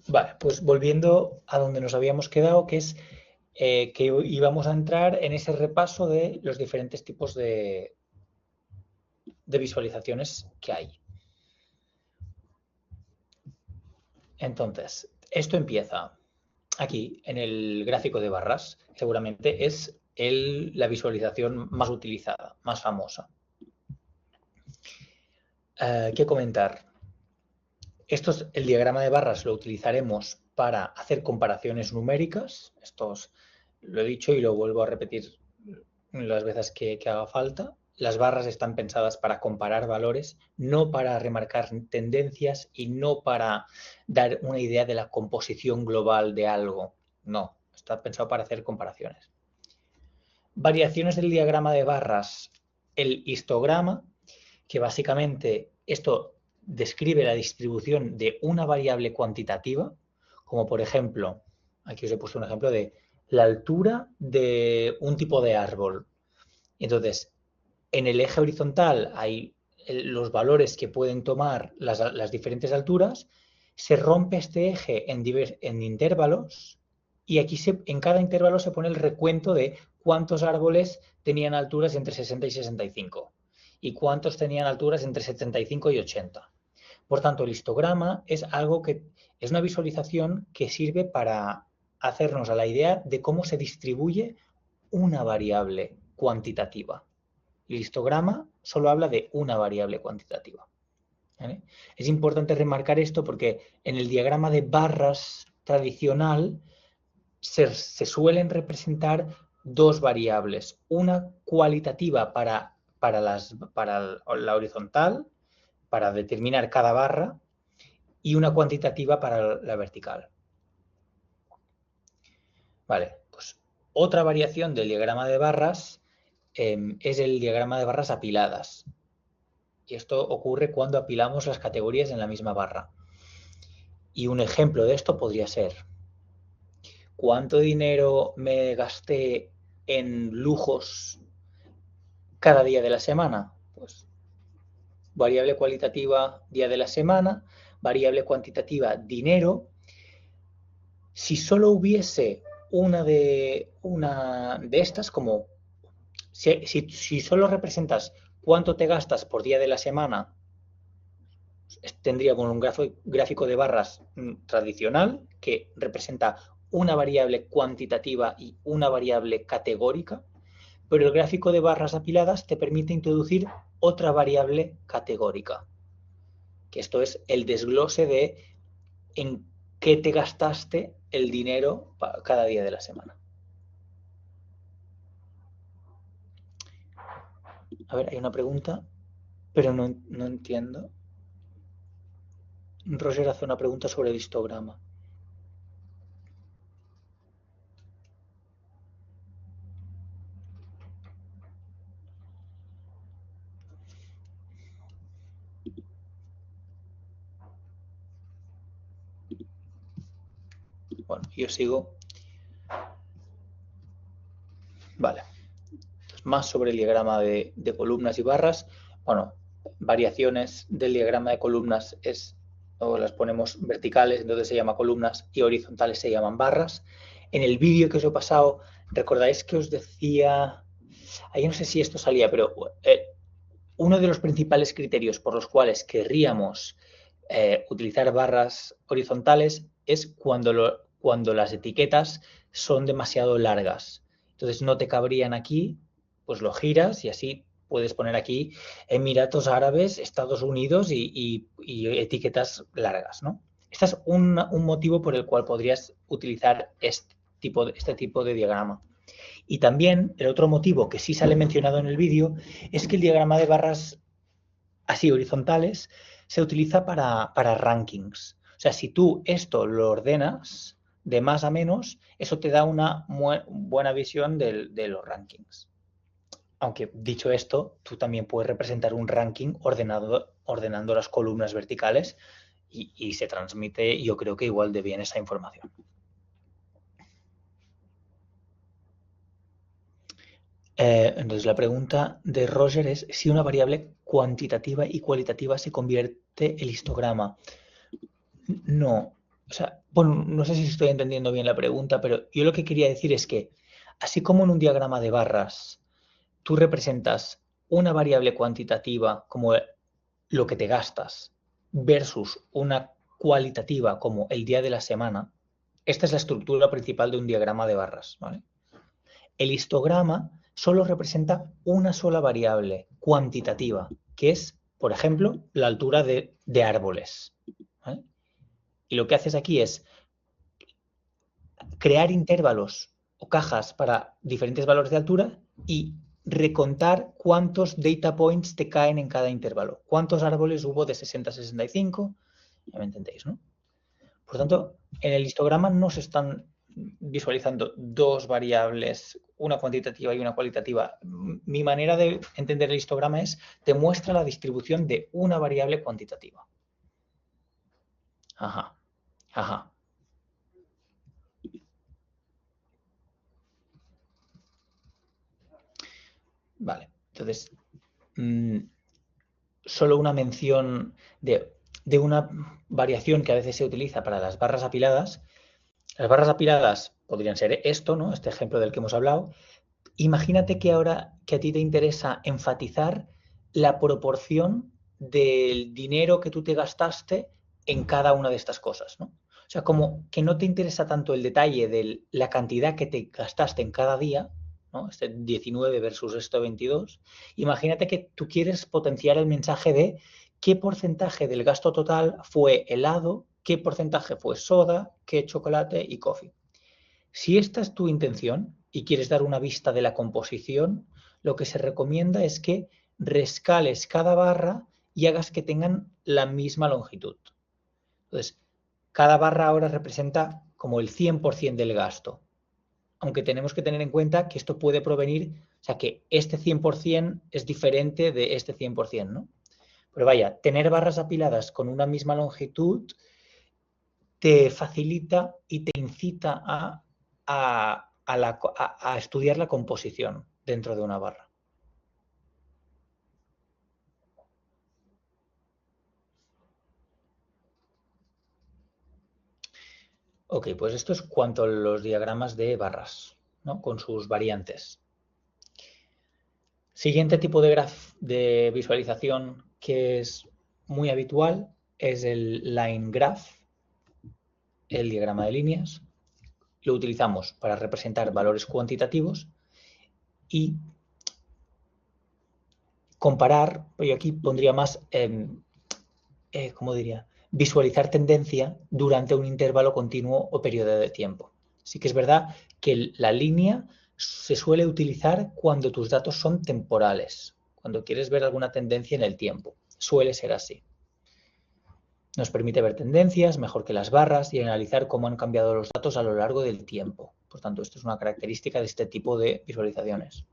vale, pues volviendo a donde nos habíamos quedado, que es que íbamos a entrar en ese repaso de los diferentes tipos de visualizaciones que hay. Entonces, esto empieza aquí, en el gráfico de barras. Seguramente es la visualización más utilizada, más famosa. ¿Qué comentar? El diagrama de barras lo utilizaremos para hacer comparaciones numéricas. Lo he dicho y lo vuelvo a repetir las veces que haga falta. Las barras están pensadas para comparar valores, no para remarcar tendencias y no para dar una idea de la composición global de algo. No, está pensado para hacer comparaciones. Variaciones del diagrama de barras. El histograma, que básicamente esto describe la distribución de una variable cuantitativa, como por ejemplo, aquí os he puesto un ejemplo de la altura de un tipo de árbol. Entonces, en el eje horizontal hay los valores que pueden tomar las diferentes alturas, se rompe este eje en intervalos y aquí en cada intervalo se pone el recuento de cuántos árboles tenían alturas entre 60 y 65 y cuántos tenían alturas entre 75 y 80. Por tanto, el histograma es algo que es una visualización que sirve para hacernos a la idea de cómo se distribuye una variable cuantitativa. El histograma solo habla de una variable cuantitativa. ¿Vale? Es importante remarcar esto porque en el diagrama de barras tradicional se suelen representar dos variables, una cualitativa para la horizontal, para determinar cada barra, y una cuantitativa para la vertical. Vale, pues otra variación del diagrama de barras es el diagrama de barras apiladas. Y esto ocurre cuando apilamos las categorías en la misma barra. Y un ejemplo de esto podría ser: ¿cuánto dinero me gasté en lujos cada día de la semana? Pues variable cualitativa, día de la semana, variable cuantitativa, dinero. Si solo hubiese una de estas, como si solo representas cuánto te gastas por día de la semana, tendríamos un gráfico de barras tradicional que representa una variable cuantitativa y una variable categórica, pero el gráfico de barras apiladas te permite introducir otra variable categórica, que esto es el desglose de en qué te gastaste el dinero cada día de la semana. A ver, hay una pregunta, pero no entiendo. Roger hace una pregunta sobre el histograma. Bueno, yo sigo. Vale. Más sobre el diagrama de columnas y barras. Bueno, variaciones del diagrama de columnas o las ponemos verticales, entonces se llama columnas, y horizontales se llaman barras. En el vídeo que os he pasado, recordáis que os decía, ahí no sé si esto salía, pero uno de los principales criterios por los cuales querríamos utilizar barras horizontales es cuando las etiquetas son demasiado largas. Entonces no te cabrían aquí, pues lo giras y así puedes poner aquí Emiratos Árabes, Estados Unidos y etiquetas largas, ¿no? Este es un motivo por el cual podrías utilizar este tipo de diagrama. Y también el otro motivo que sí sale mencionado en el vídeo es que el diagrama de barras así horizontales se utiliza para rankings. O sea, si tú esto lo ordenas de más a menos, eso te da una buena visión de los rankings. Aunque dicho esto, tú también puedes representar un ranking ordenando las columnas verticales y se transmite, yo creo que igual de bien esa información. Entonces la pregunta de Roger es si una variable cuantitativa y cualitativa se convierte el histograma. No, o sea, bueno, no sé si estoy entendiendo bien la pregunta, pero yo lo que quería decir es que así como en un diagrama de barras tú representas una variable cuantitativa como lo que te gastas versus una cualitativa como el día de la semana, esta es la estructura principal de un diagrama de barras, ¿vale? El histograma solo representa una sola variable cuantitativa, que es, por ejemplo, la altura de árboles, ¿vale? Y lo que haces aquí es crear intervalos o cajas para diferentes valores de altura y recontar cuántos data points te caen en cada intervalo. ¿Cuántos árboles hubo de 60 a 65? Ya me entendéis, ¿no? Por tanto, en el histograma no se están visualizando dos variables, una cuantitativa y una cualitativa. Mi manera de entender el histograma es, te muestra la distribución de una variable cuantitativa. Ajá, ajá. Vale, entonces, solo una mención de una variación que a veces se utiliza para las barras apiladas. Las barras apiladas podrían ser esto, ¿no? Este ejemplo del que hemos hablado. Imagínate que ahora que a ti te interesa enfatizar la proporción del dinero que tú te gastaste en cada una de estas cosas, ¿no? O sea, como que no te interesa tanto el detalle de la cantidad que te gastaste en cada día, ¿no? Este 19 versus este 22. Imagínate que tú quieres potenciar el mensaje de qué porcentaje del gasto total fue helado, qué porcentaje fue soda, qué chocolate y coffee. Si esta es tu intención y quieres dar una vista de la composición, lo que se recomienda es que rescales cada barra y hagas que tengan la misma longitud. Entonces, cada barra ahora representa como el 100% del gasto. Aunque tenemos que tener en cuenta que esto puede provenir, o sea, que este 100% es diferente de este 100%, ¿no? Pero vaya, tener barras apiladas con una misma longitud te facilita y te incita a estudiar la composición dentro de una barra. Ok, pues esto es cuanto a los diagramas de barras, ¿no? Con sus variantes. Siguiente tipo de visualización que es muy habitual es el line graph, el diagrama de líneas. Lo utilizamos para representar valores cuantitativos y comparar, yo aquí pondría más, ¿cómo diría? Visualizar tendencia durante un intervalo continuo o periodo de tiempo. Sí que es verdad que la línea se suele utilizar cuando tus datos son temporales, cuando quieres ver alguna tendencia en el tiempo. Suele ser así. Nos permite ver tendencias mejor que las barras y analizar cómo han cambiado los datos a lo largo del tiempo. Por tanto, esto es una característica de este tipo de visualizaciones.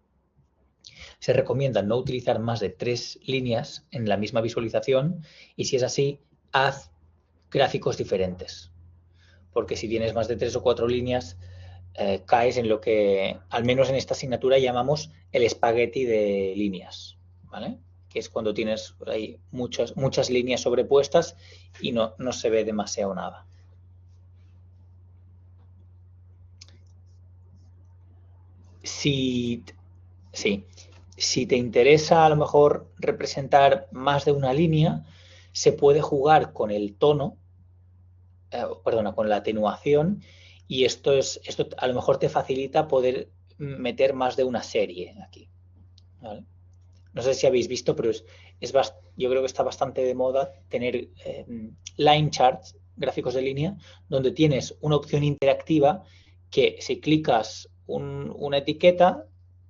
Se recomienda no utilizar más de 3 líneas en la misma visualización y si es así, haz gráficos diferentes. Porque si tienes más de 3 o 4 líneas, caes en lo que, al menos en esta asignatura, llamamos el espagueti de líneas, ¿vale? Que es cuando tienes ahí muchas líneas sobrepuestas y no se ve demasiado nada. Sí, si te interesa a lo mejor representar más de una línea, se puede jugar con el tono, con la atenuación, y esto a lo mejor te facilita poder meter más de una serie aquí, ¿vale? No sé si habéis visto, pero yo creo que está bastante de moda tener line charts, gráficos de línea, donde tienes una opción interactiva que si clicas una etiqueta,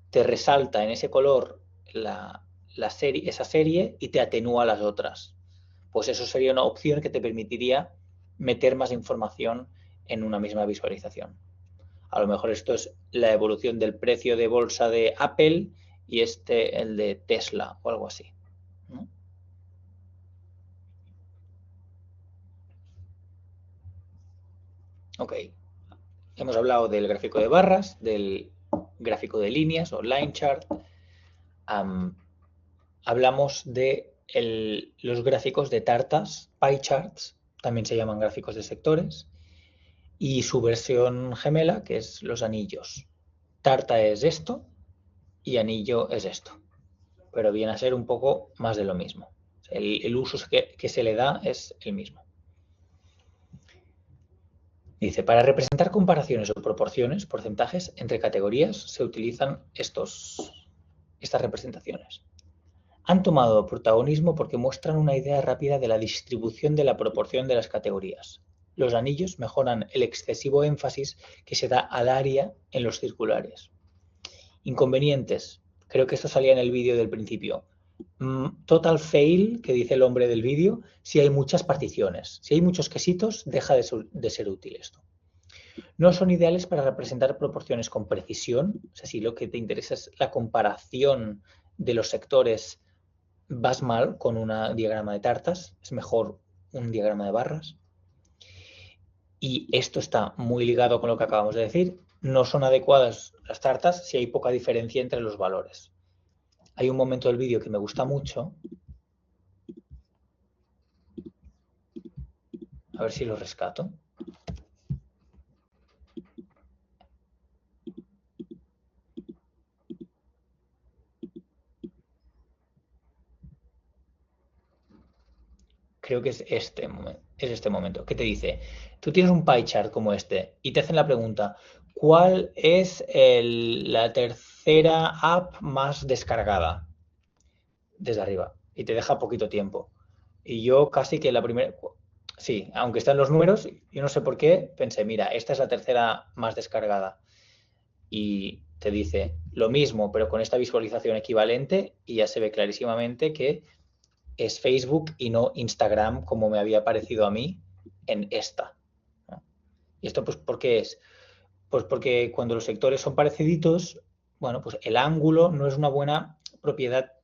te resalta en ese color esa serie y te atenúa las otras. Pues eso sería una opción que te permitiría meter más información en una misma visualización. A lo mejor esto es la evolución del precio de bolsa de Apple y el de Tesla o algo así, ¿no? Ok. Hemos hablado del gráfico de barras, del gráfico de líneas o line chart. Hablamos de los gráficos de tartas, pie charts, también se llaman gráficos de sectores, y su versión gemela, que es los anillos. Tarta es esto y anillo es esto, pero viene a ser un poco más de lo mismo. El uso que se le da es el mismo. Dice, para representar comparaciones o proporciones, porcentajes entre categorías, se utilizan estas representaciones. Han tomado protagonismo porque muestran una idea rápida de la distribución de la proporción de las categorías. Los anillos mejoran el excesivo énfasis que se da al área en los circulares. Inconvenientes. Creo que esto salía en el vídeo del principio. Total fail, que dice el hombre del vídeo, si hay muchas particiones. Si hay muchos quesitos, deja de ser útil esto. No son ideales para representar proporciones con precisión. O sea, si lo que te interesa es la comparación de los sectores, vas mal con un diagrama de tartas. Es mejor un diagrama de barras. Y esto está muy ligado con lo que acabamos de decir. No son adecuadas las tartas si hay poca diferencia entre los valores. Hay un momento del vídeo que me gusta mucho. A ver si lo rescato. Creo que es este momento, que te dice, tú tienes un pie chart como este y te hacen la pregunta, ¿cuál es la tercera app más descargada? Desde arriba. Y te deja poquito tiempo. Y yo casi que la primera... Sí, aunque están los números, yo no sé por qué, pensé, mira, esta es la tercera más descargada. Y te dice lo mismo, pero con esta visualización equivalente y ya se ve clarísimamente que es Facebook y no Instagram como me había parecido a mí en esta. ¿Y esto pues por qué es? Pues porque cuando los sectores son pareciditos, bueno, pues el ángulo no es una buena propiedad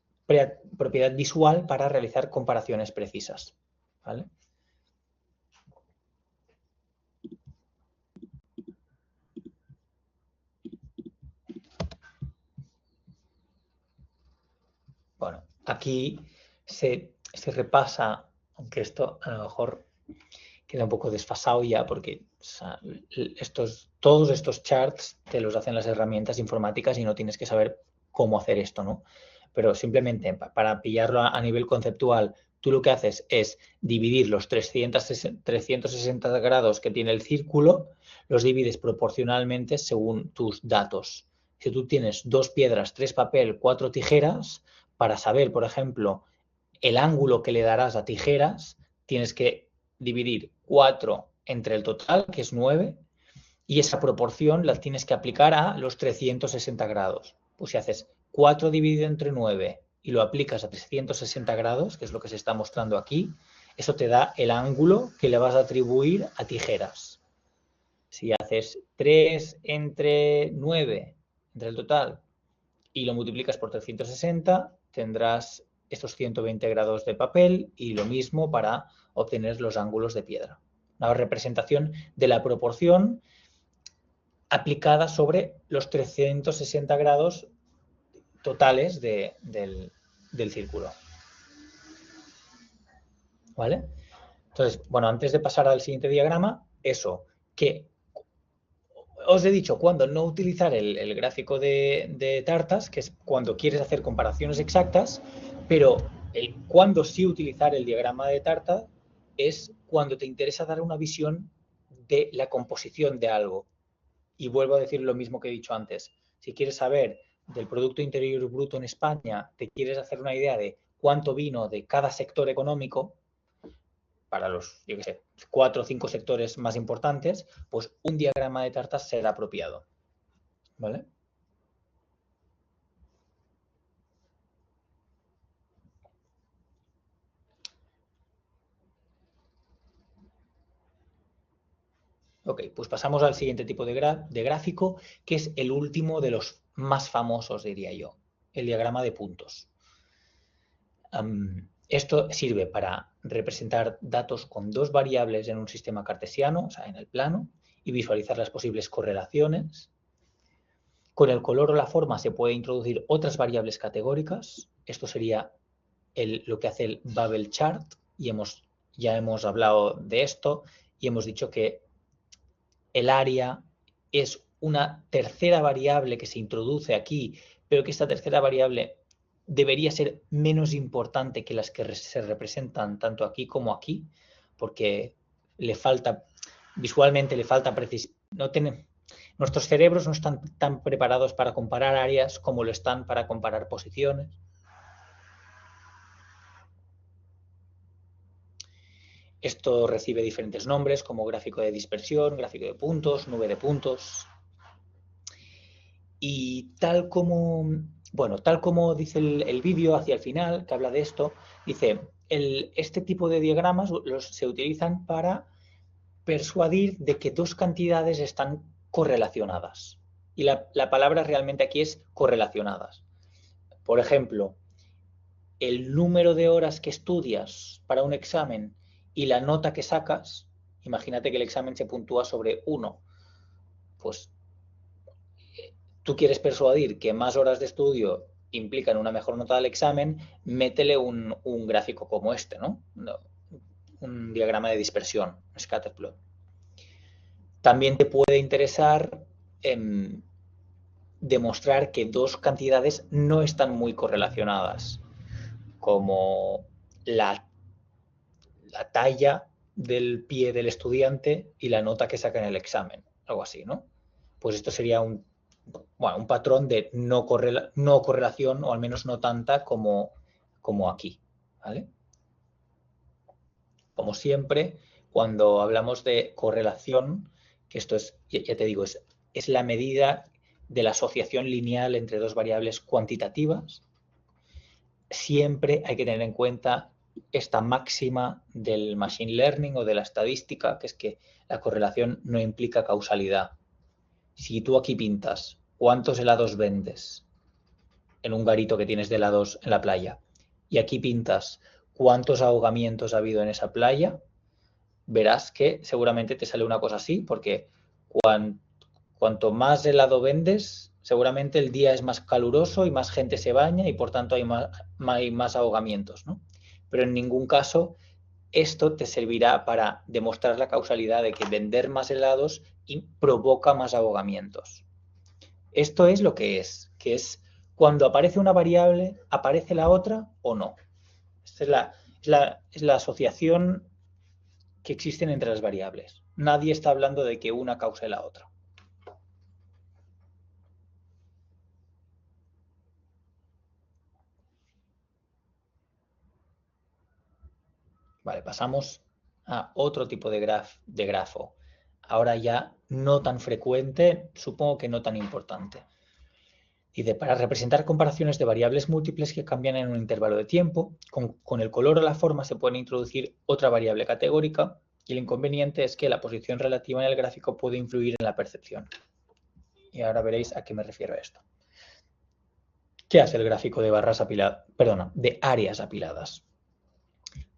visual para realizar comparaciones precisas, ¿vale? Bueno, aquí se repasa, aunque esto a lo mejor queda un poco desfasado ya porque, o sea, todos estos charts te los hacen las herramientas informáticas y no tienes que saber cómo hacer esto, ¿no? Pero simplemente para pillarlo a nivel conceptual, tú lo que haces es dividir los 360 grados que tiene el círculo, los divides proporcionalmente según tus datos. Si tú tienes 2 piedras, 3 papel, 4 tijeras, para saber, por ejemplo, el ángulo que le darás a tijeras, tienes que dividir 4 entre el total, que es 9, y esa proporción la tienes que aplicar a los 360 grados. Pues si haces 4 dividido entre 9 y lo aplicas a 360 grados, que es lo que se está mostrando aquí, eso te da el ángulo que le vas a atribuir a tijeras. Si haces 3 entre 9, entre el total, y lo multiplicas por 360, tendrás estos 120 grados de papel y lo mismo para obtener los ángulos de piedra. Una representación de la proporción aplicada sobre los 360 grados totales del círculo. ¿Vale? Entonces, bueno, antes de pasar al siguiente diagrama, eso, que os he dicho cuando no utilizar el gráfico de tartas, que es cuando quieres hacer comparaciones exactas, pero cuando sí utilizar el diagrama de tarta es cuando te interesa dar una visión de la composición de algo. Y vuelvo a decir lo mismo que he dicho antes. Si quieres saber del Producto Interior Bruto en España, te quieres hacer una idea de cuánto vino de cada sector económico, para los, yo qué sé, 4 o 5 sectores más importantes, pues un diagrama de tartas será apropiado. ¿vale? Ok, pues pasamos al siguiente tipo de gráfico, que es el último de los más famosos, diría yo, el diagrama de puntos. Esto sirve para representar datos con dos variables en un sistema cartesiano, o sea, en el plano, y visualizar las posibles correlaciones. Con el color o la forma se puede introducir otras variables categóricas. Esto sería lo que hace el bubble chart, y ya hemos hablado de esto y hemos dicho que el área es una tercera variable que se introduce aquí, pero que esta tercera variable debería ser menos importante que las que se representan tanto aquí como aquí, porque visualmente le falta precisión. Nuestros cerebros no están tan preparados para comparar áreas como lo están para comparar posiciones. Esto recibe diferentes nombres como gráfico de dispersión, gráfico de puntos, nube de puntos. Y tal como dice el vídeo hacia el final, que habla de esto, dice, este tipo de diagramas se utilizan para persuadir de que dos cantidades están correlacionadas. Y la palabra realmente aquí es correlacionadas. Por ejemplo, el número de horas que estudias para un examen y la nota que sacas, imagínate que el examen se puntúa sobre 1, pues tú quieres persuadir que más horas de estudio implican una mejor nota del examen, métele un gráfico como este, ¿no? Un diagrama de dispersión, un scatterplot. También te puede interesar demostrar que dos cantidades no están muy correlacionadas, como la talla del pie del estudiante y la nota que saca en el examen, algo así, ¿no? Pues esto sería un patrón de no correlación, o al menos no tanta como aquí, ¿vale? Como siempre, cuando hablamos de correlación, que esto es, ya te digo, es la medida de la asociación lineal entre dos variables cuantitativas, siempre hay que tener en cuenta esta máxima del machine learning o de la estadística, que es que la correlación no implica causalidad. Si tú aquí pintas cuántos helados vendes en un garito que tienes de helados en la playa, y aquí pintas cuántos ahogamientos ha habido en esa playa, verás que seguramente te sale una cosa así, porque cuanto más helado vendes, seguramente el día es más caluroso y más gente se baña y por tanto hay más ahogamientos, ¿no? Pero en ningún caso esto te servirá para demostrar la causalidad de que vender más helados provoca más ahogamientos. Esto es lo que es cuando aparece una variable, ¿aparece la otra o no? Esta es la asociación que existen entre las variables. Nadie está hablando de que una cause la otra. Vale, pasamos a otro tipo de grafo. Ahora ya no tan frecuente, supongo que no tan importante. Dice, para representar comparaciones de variables múltiples que cambian en un intervalo de tiempo, con el color o la forma se puede introducir otra variable categórica, y el inconveniente es que la posición relativa en el gráfico puede influir en la percepción. Y ahora veréis a qué me refiero a esto. ¿Qué hace el gráfico de de áreas apiladas?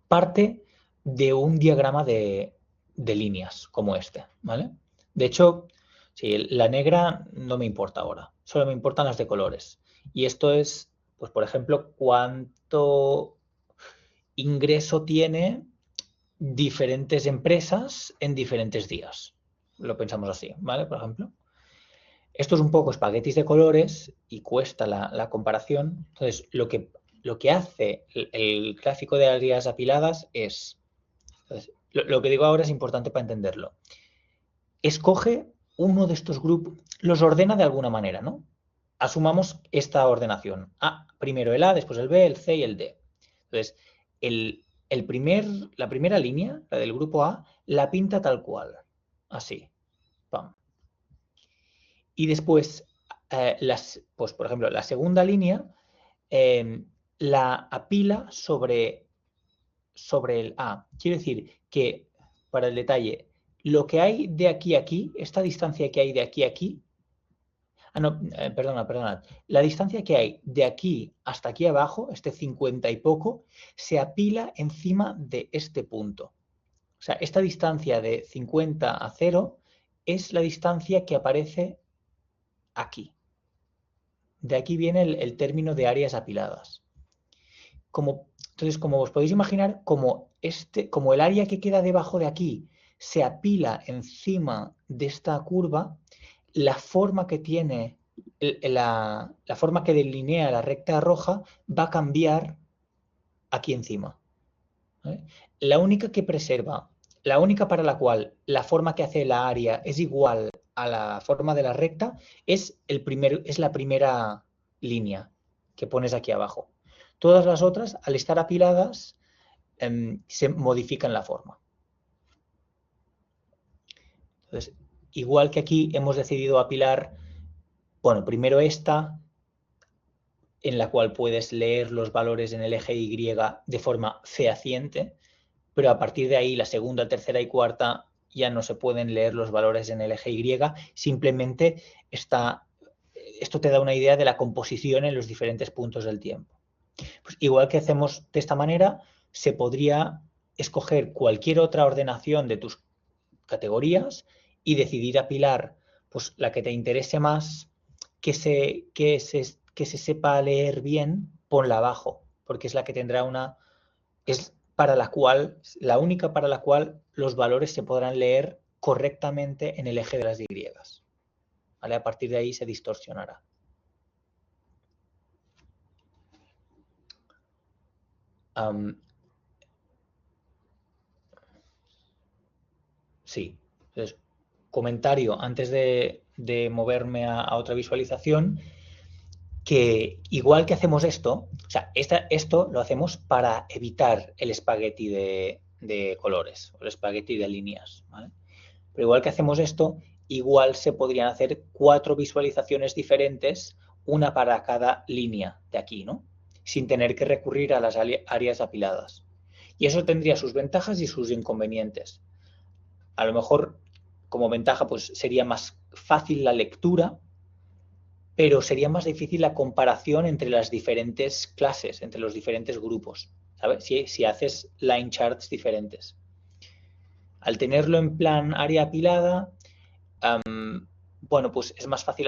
Parte de un diagrama de líneas como este, ¿vale? De hecho, sí, la negra no me importa ahora, solo me importan las de colores. Y esto es, pues por ejemplo, cuánto ingreso tiene diferentes empresas en diferentes días. Lo pensamos así, ¿vale? Por ejemplo. Esto es un poco espaguetis de colores y cuesta la comparación. Entonces, lo que hace el gráfico de áreas apiladas es... Entonces, lo que digo ahora es importante para entenderlo. Escoge uno de estos grupos, los ordena de alguna manera, ¿no? Asumamos esta ordenación. Primero el A, después el B, el C y el D. Entonces, la primera línea, la del grupo A, la pinta tal cual. Así. Pam. Y después, pues, por ejemplo, la segunda línea la apila sobre el A. Quiero decir que, para el detalle, lo que hay de aquí a aquí, esta distancia que hay de aquí a aquí, no, perdona. La distancia que hay de aquí hasta aquí abajo, este 50 y poco, se apila encima de este punto. O sea, esta distancia de 50 a 0 es la distancia que aparece aquí. De aquí viene el término de áreas apiladas. Entonces, como os podéis imaginar, como el área que queda debajo de aquí se apila encima de esta curva, la forma que tiene, la forma que delinea la recta roja va a cambiar aquí encima. ¿Vale? La única que preserva, la única para la cual la forma que hace la área es igual a la forma de la recta es la primera línea que pones aquí abajo. Todas las otras, al estar apiladas, se modifican la forma. Entonces, igual que aquí hemos decidido apilar, bueno, primero esta, en la cual puedes leer los valores en el eje Y de forma fehaciente, pero a partir de ahí la segunda, tercera y cuarta ya no se pueden leer los valores en el eje Y, simplemente esto te da una idea de la composición en los diferentes puntos del tiempo. Pues igual que hacemos de esta manera, se podría escoger cualquier otra ordenación de tus categorías y decidir apilar pues la que te interese más, que se sepa leer bien, ponla abajo, porque es la que tendrá la única para la cual los valores se podrán leer correctamente en el eje de las Y. ¿Vale? A partir de ahí se distorsionará. Sí. Entonces, comentario antes de moverme a otra visualización, que igual que hacemos esto, o sea, esto lo hacemos para evitar el espagueti de colores o el espagueti de líneas, ¿vale? Pero igual que hacemos esto, igual se podrían hacer 4 visualizaciones diferentes, una para cada línea de aquí, ¿no? Sin tener que recurrir a las áreas apiladas. Y eso tendría sus ventajas y sus inconvenientes. A lo mejor, como ventaja, pues sería más fácil la lectura, pero sería más difícil la comparación entre las diferentes clases, entre los diferentes grupos, ¿sabes? Si haces line charts diferentes. Al tenerlo en plan área apilada, bueno, pues es más fácil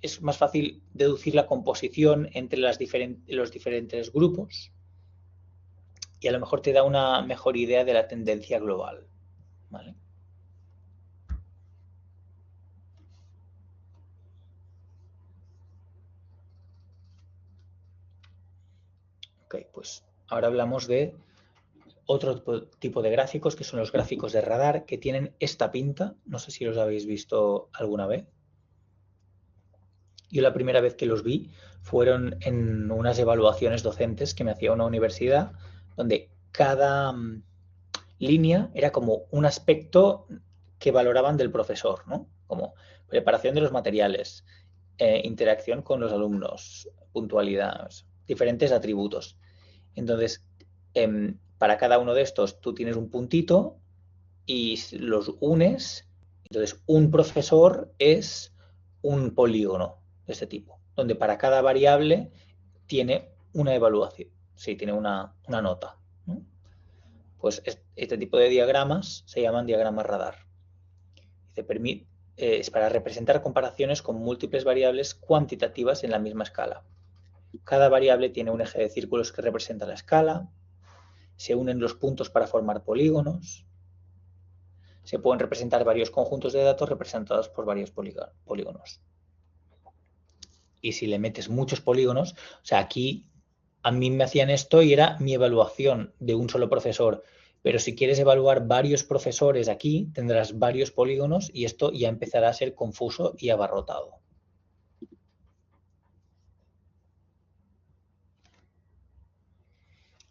es más fácil deducir la composición entre los diferentes grupos y a lo mejor te da una mejor idea de la tendencia global, ¿vale? Ok, pues ahora hablamos de otro tipo de gráficos, que son los gráficos de radar, que tienen esta pinta. No sé si los habéis visto alguna vez. Yo la primera vez que los vi fueron en unas evaluaciones docentes que me hacía una universidad, donde cada línea era como un aspecto que valoraban del profesor, ¿no? Como preparación de los materiales, interacción con los alumnos, puntualidad, diferentes atributos. Entonces, para cada uno de estos tú tienes un puntito y los unes. Entonces, un profesor es un polígono de este tipo, donde para cada variable tiene una evaluación, sí, tiene una nota, ¿no? Pues este tipo de diagramas se llaman diagramas radar. Es para representar comparaciones con múltiples variables cuantitativas en la misma escala. Cada variable tiene un eje de círculos que representa la escala, se unen los puntos para formar polígonos, se pueden representar varios conjuntos de datos representados por varios polígonos. Y si le metes muchos polígonos, o sea, aquí a mí me hacían esto y era mi evaluación de un solo profesor, pero si quieres evaluar varios profesores aquí, tendrás varios polígonos y esto ya empezará a ser confuso y abarrotado.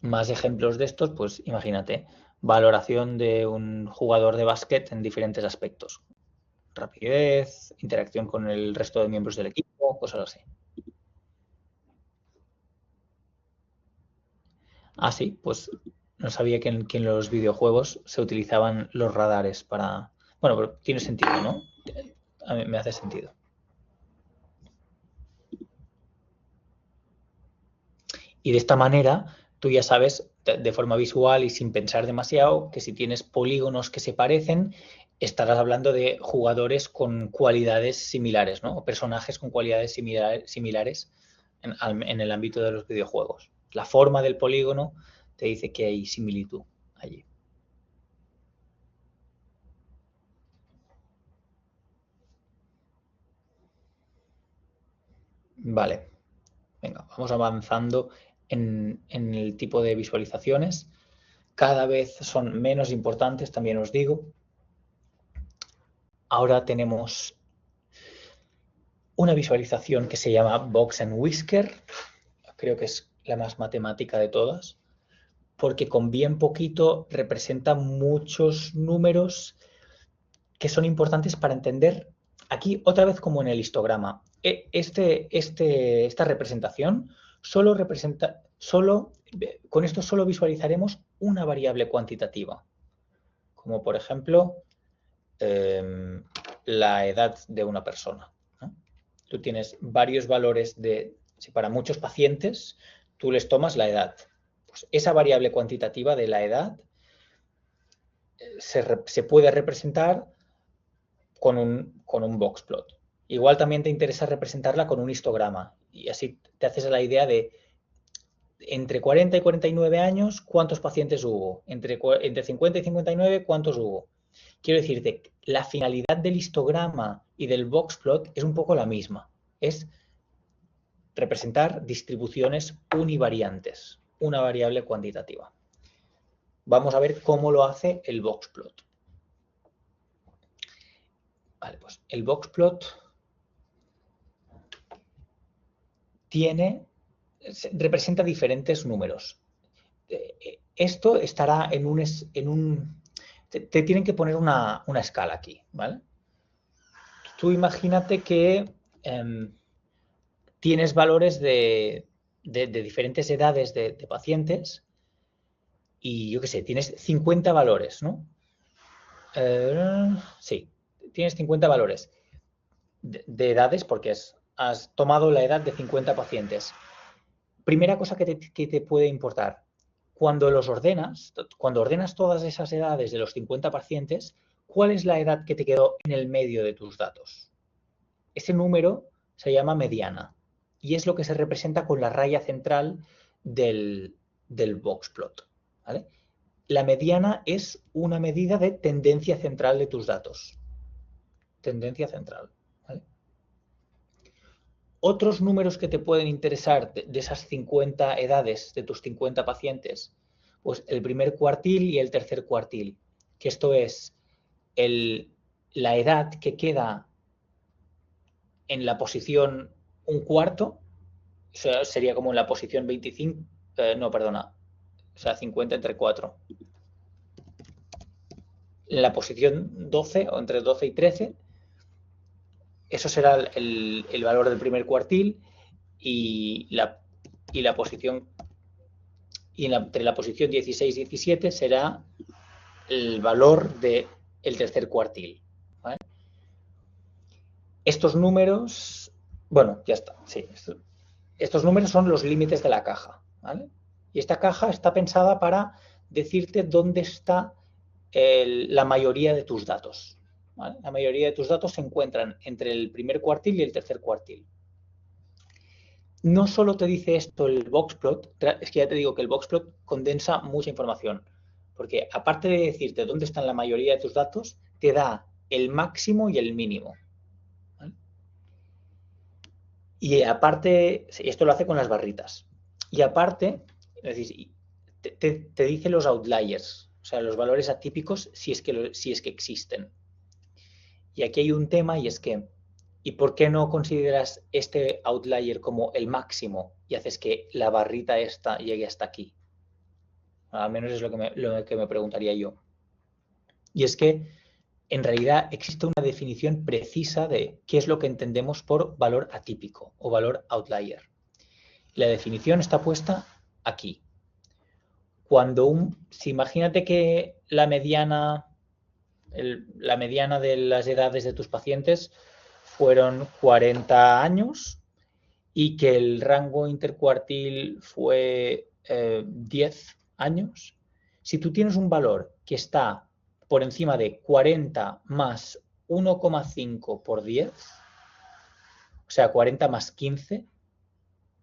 Más ejemplos de estos, pues imagínate, valoración de un jugador de básquet en diferentes aspectos. rapidez, interacción con el resto de miembros del equipo, cosas así. Ah, sí, pues no sabía que en los videojuegos se utilizaban los radares para... Bueno, pero tiene sentido, ¿no? A mí me hace sentido. Y de esta manera tú ya sabes de forma visual y sin pensar demasiado que si tienes polígonos que se parecen, estarás hablando de jugadores con cualidades similares, ¿no? O personajes con cualidades similares en el ámbito de los videojuegos. La forma del polígono te dice que hay similitud allí. Vale, venga, vamos avanzando en el tipo de visualizaciones. Cada vez son menos importantes, también os digo. Ahora tenemos una visualización que se llama Box and Whisker. Creo que es la más matemática de todas, porque con bien poquito representa muchos números que son importantes para entender. Aquí, otra vez como en el histograma, esta representación con esto solo visualizaremos una variable cuantitativa, como por ejemplo la edad de una persona, ¿no? Tú tienes varios valores si para muchos pacientes tú les tomas la edad. Pues esa variable cuantitativa de la edad se puede representar con un boxplot. Igual también te interesa representarla con un histograma y así te haces la idea de entre 40 y 49 años, ¿cuántos pacientes hubo? Entre 50 y 59, ¿cuántos hubo? Quiero decirte, la finalidad del histograma y del boxplot es un poco la misma. Es representar distribuciones univariantes, una variable cuantitativa. Vamos a ver cómo lo hace el boxplot. Vale, pues el boxplot representa diferentes números. Esto estará en un te tienen que poner una escala aquí, ¿vale? Tú imagínate que tienes valores de diferentes edades de pacientes y yo qué sé, tienes 50 valores, ¿no? Sí, tienes 50 valores de edades porque has tomado la edad de 50 pacientes. Primera cosa que te puede importar, cuando ordenas todas esas edades de los 50 pacientes, ¿cuál es la edad que te quedó en el medio de tus datos? Ese número se llama mediana y es lo que se representa con la raya central del boxplot, ¿vale? La mediana es una medida de tendencia central de tus datos. Tendencia central, ¿vale? Otros números que te pueden interesar de esas 50 edades de tus 50 pacientes, pues el primer cuartil y el tercer cuartil, que esto es la edad que queda en la posición un cuarto, o sea, sería como en la posición 25, no, perdona, o sea, 50 entre 4. En la posición 12 o entre 12 y 13, eso será el valor del primer cuartil y la posición entre la posición 16 y 17 será el valor del tercer cuartil, ¿vale? Estos números, bueno, ya está, sí, estos números son los límites de la caja, ¿vale? Y esta caja está pensada para decirte dónde está la mayoría de tus datos, ¿vale? La mayoría de tus datos se encuentran entre el primer cuartil y el tercer cuartil. No solo te dice esto el boxplot, es que ya te digo que el boxplot condensa mucha información, porque aparte de decirte dónde están la mayoría de tus datos, te da el máximo y el mínimo, ¿vale? Y aparte, esto lo hace con las barritas. Y aparte, te dice los outliers, o sea, los valores atípicos si es que existen. Y aquí hay un tema y es que, ¿y por qué no consideras este outlier como el máximo y haces que la barrita esta llegue hasta aquí? Al menos es lo que me preguntaría yo. Y es que en realidad existe una definición precisa de qué es lo que entendemos por valor atípico o valor outlier. La definición está puesta aquí. Si imagínate que la mediana de las edades de tus pacientes fueron 40 años y que el rango intercuartil fue 10 años, si tú tienes un valor que está por encima de 40 más 1,5 por 10, o sea, 40 más 15,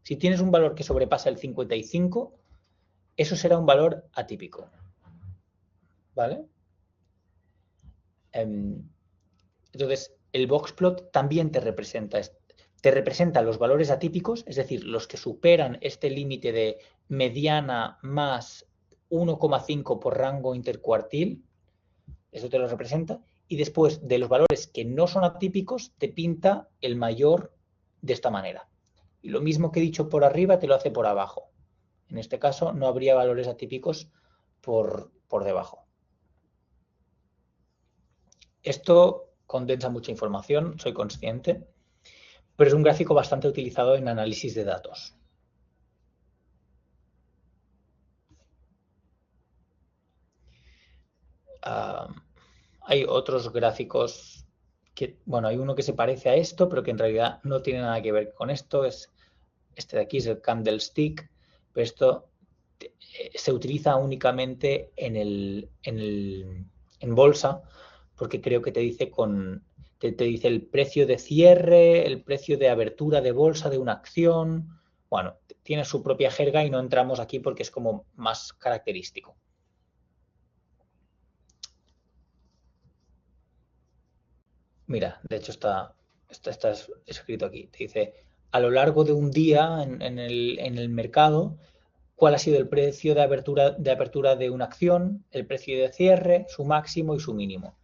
si tienes un valor que sobrepasa el 55, eso será un valor atípico. ¿Vale? Entonces, el boxplot también te representa los valores atípicos, es decir, los que superan este límite de mediana más 1,5 por rango intercuartil, eso te lo representa, y después de los valores que no son atípicos, te pinta el mayor de esta manera. Y lo mismo que he dicho por arriba, te lo hace por abajo. En este caso, no habría valores atípicos por debajo. Esto condensa mucha información, soy consciente, pero es un gráfico bastante utilizado en análisis de datos. Hay otros gráficos que, bueno, hay uno que se parece a esto, pero que en realidad no tiene nada que ver con esto. Este de aquí es el candlestick, pero esto se utiliza únicamente en bolsa, porque creo que te dice te dice el precio de cierre, el precio de abertura de bolsa de una acción. Bueno, tiene su propia jerga y no entramos aquí porque es como más característico. Mira, de hecho está escrito aquí. Te dice, a lo largo de un día en el mercado, cuál ha sido el precio de apertura de una acción, el precio de cierre, su máximo y su mínimo.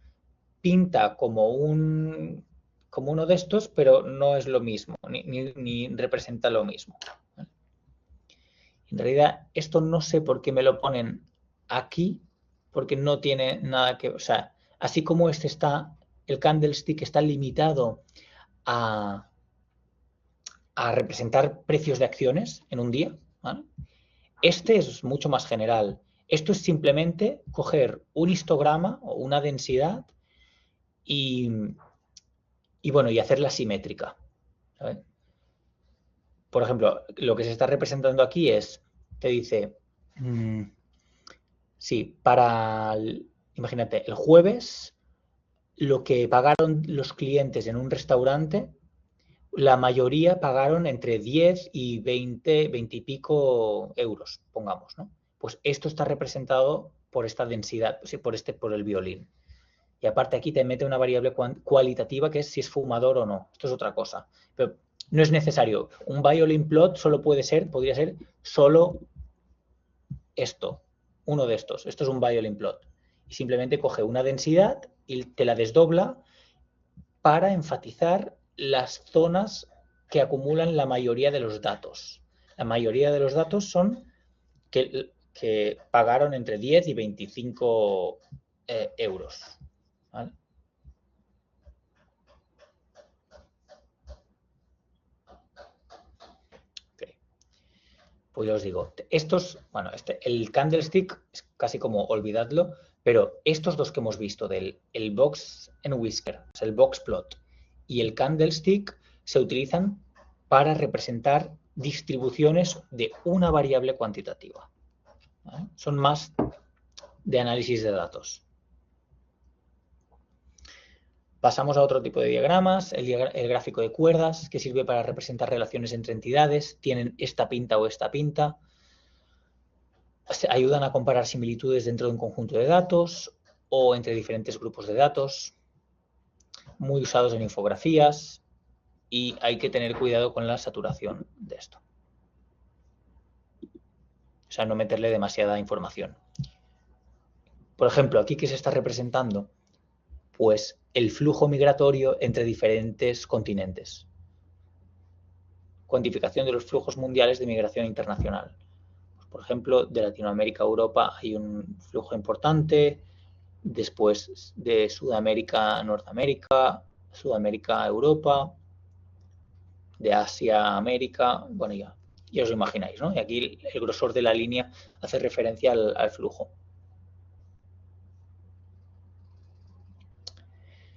Pinta como uno de estos, pero no es lo mismo, ni representa lo mismo. En realidad, esto no sé por qué me lo ponen aquí, porque no tiene nada que... O sea, así como el candlestick está limitado a representar precios de acciones en un día, ¿vale? Este es mucho más general. Esto es simplemente coger un histograma o una densidad y hacerla simétrica, ¿sabes? Por ejemplo, lo que se está representando aquí te dice, sí, imagínate, el jueves, lo que pagaron los clientes en un restaurante, la mayoría pagaron entre 10 y 20 y pico euros, pongamos, ¿no? Pues esto está representado por esta densidad, por el violín. Y aparte aquí te mete una variable cualitativa que es si es fumador o no. Esto es otra cosa. Pero no es necesario. Un violin plot podría ser solo esto, uno de estos. Esto es un violin plot. Y simplemente coge una densidad y te la desdobla para enfatizar las zonas que acumulan la mayoría de los datos. La mayoría de los datos son que pagaron entre 10 y 25 euros. ¿Vale? Okay. Pues ya os digo, el candlestick es casi como olvidadlo, pero estos dos que hemos visto el box and whisker, o sea, el box plot y el candlestick se utilizan para representar distribuciones de una variable cuantitativa. ¿Vale? Son más de análisis de datos. Pasamos a otro tipo de diagramas, el gráfico de cuerdas, que sirve para representar relaciones entre entidades, tienen esta pinta o esta pinta, ayudan a comparar similitudes dentro de un conjunto de datos o entre diferentes grupos de datos, muy usados en infografías y hay que tener cuidado con la saturación de esto. O sea, no meterle demasiada información. Por ejemplo, aquí, ¿qué se está representando? Pues el flujo migratorio entre diferentes continentes. Cuantificación de los flujos mundiales de migración internacional. Pues, por ejemplo, de Latinoamérica a Europa hay un flujo importante, después de Sudamérica a Norteamérica, Sudamérica a Europa, de Asia a América, bueno, ya os imagináis, ¿no? Y aquí el grosor de la línea hace referencia al flujo.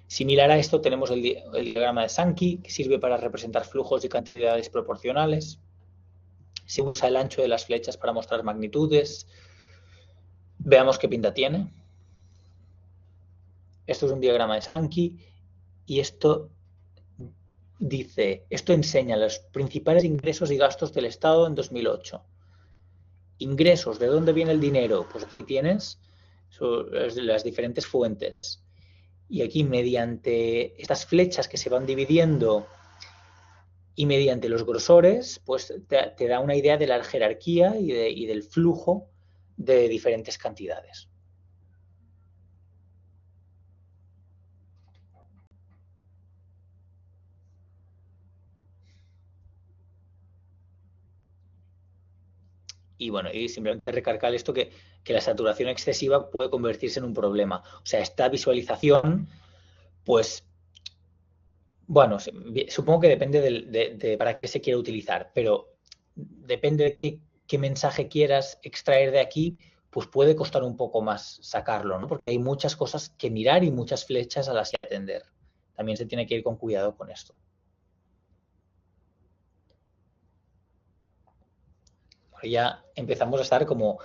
Similar a esto tenemos el diagrama de Sankey, que sirve para representar flujos y cantidades proporcionales. Se usa el ancho de las flechas para mostrar magnitudes. Veamos qué pinta tiene. Esto es un diagrama de Sankey y esto enseña los principales ingresos y gastos del Estado en 2008. Ingresos, ¿de dónde viene el dinero? Pues aquí tienes las diferentes fuentes. Y aquí, mediante estas flechas que se van dividiendo y mediante los grosores, pues te da una idea de la jerarquía y del flujo de diferentes cantidades. Y bueno, y simplemente recalcar esto que la saturación excesiva puede convertirse en un problema. O sea, esta visualización, pues, bueno, supongo que depende de para qué se quiere utilizar, pero depende de qué mensaje quieras extraer de aquí, pues puede costar un poco más sacarlo, ¿no? Porque hay muchas cosas que mirar y muchas flechas a las que atender. También se tiene que ir con cuidado con esto. Bueno, ya empezamos a estar como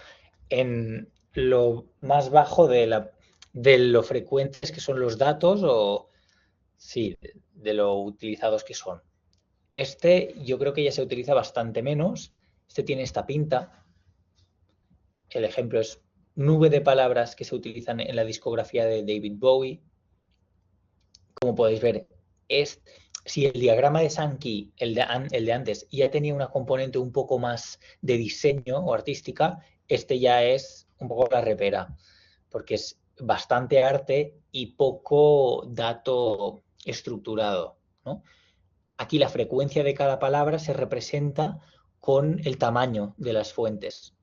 en lo más bajo de lo frecuentes que son los datos o, sí, de lo utilizados que son. Este yo creo que ya se utiliza bastante menos. Este tiene esta pinta. El ejemplo es nube de palabras que se utilizan en la discografía de David Bowie. Como podéis ver, si el diagrama de Sankey, el de antes, ya tenía una componente un poco más de diseño o artística, este ya es un poco la repera, porque es bastante arte y poco dato estructurado, ¿no? Aquí la frecuencia de cada palabra se representa con el tamaño de las fuentes.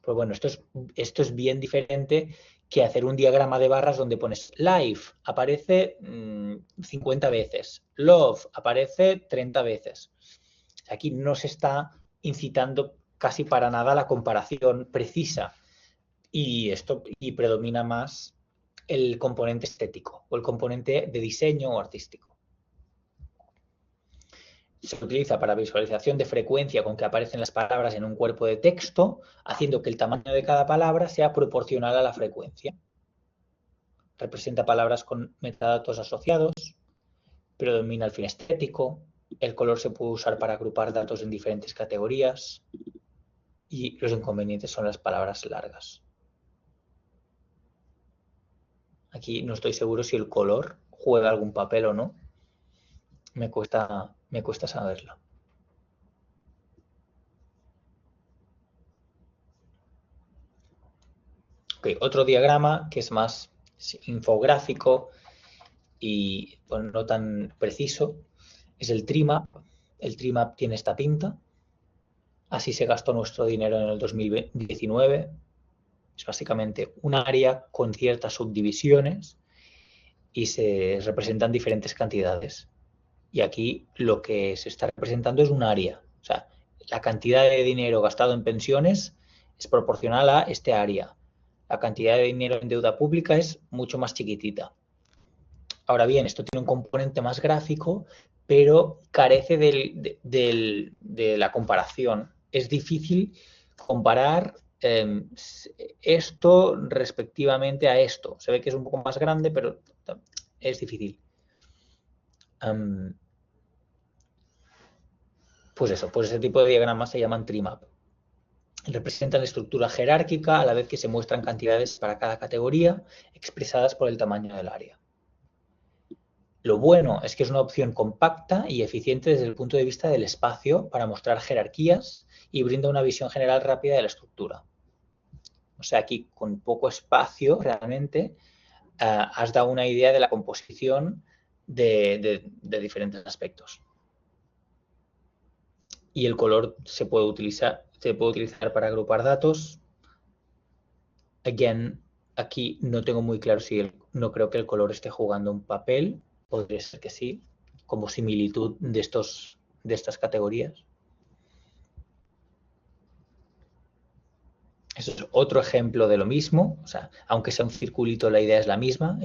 Pues bueno, esto es bien diferente que hacer un diagrama de barras donde pones life, aparece 50 veces, love, aparece 30 veces. Aquí no se está incitando casi para nada la comparación precisa y predomina más el componente estético o el componente de diseño o artístico. Se utiliza para visualización de frecuencia con que aparecen las palabras en un cuerpo de texto, haciendo que el tamaño de cada palabra sea proporcional a la frecuencia. Representa palabras con metadatos asociados, predomina el fin estético, el color se puede usar para agrupar datos en diferentes categorías y los inconvenientes son las palabras largas. Aquí no estoy seguro si el color juega algún papel o no. Me cuesta saberlo. Okay, otro diagrama que es más infográfico y bueno, no tan preciso es el Trimap. El Trimap tiene esta pinta. Así se gastó nuestro dinero en el 2019. Es básicamente un área con ciertas subdivisiones y se representan diferentes cantidades. Y aquí lo que se está representando es un área. O sea, la cantidad de dinero gastado en pensiones es proporcional a este área. La cantidad de dinero en deuda pública es mucho más chiquitita. Ahora bien, esto tiene un componente más gráfico, pero carece de la comparación. Es difícil comparar esto respectivamente a esto. Se ve que es un poco más grande, pero es difícil. Pues eso, pues ese tipo de diagramas se llaman Trimap. Representan la estructura jerárquica a la vez que se muestran cantidades para cada categoría expresadas por el tamaño del área. Lo bueno es que es una opción compacta y eficiente desde el punto de vista del espacio para mostrar jerarquías y brinda una visión general rápida de la estructura. O sea, aquí con poco espacio realmente has dado una idea de la composición de diferentes aspectos. Y el color se puede utilizar para agrupar datos. Again, Aquí no tengo muy claro si no creo que el color esté jugando un papel. Podría ser que sí, como similitud de estas categorías. Eso es otro ejemplo de lo mismo. O sea, aunque sea un circulito, la idea es la misma.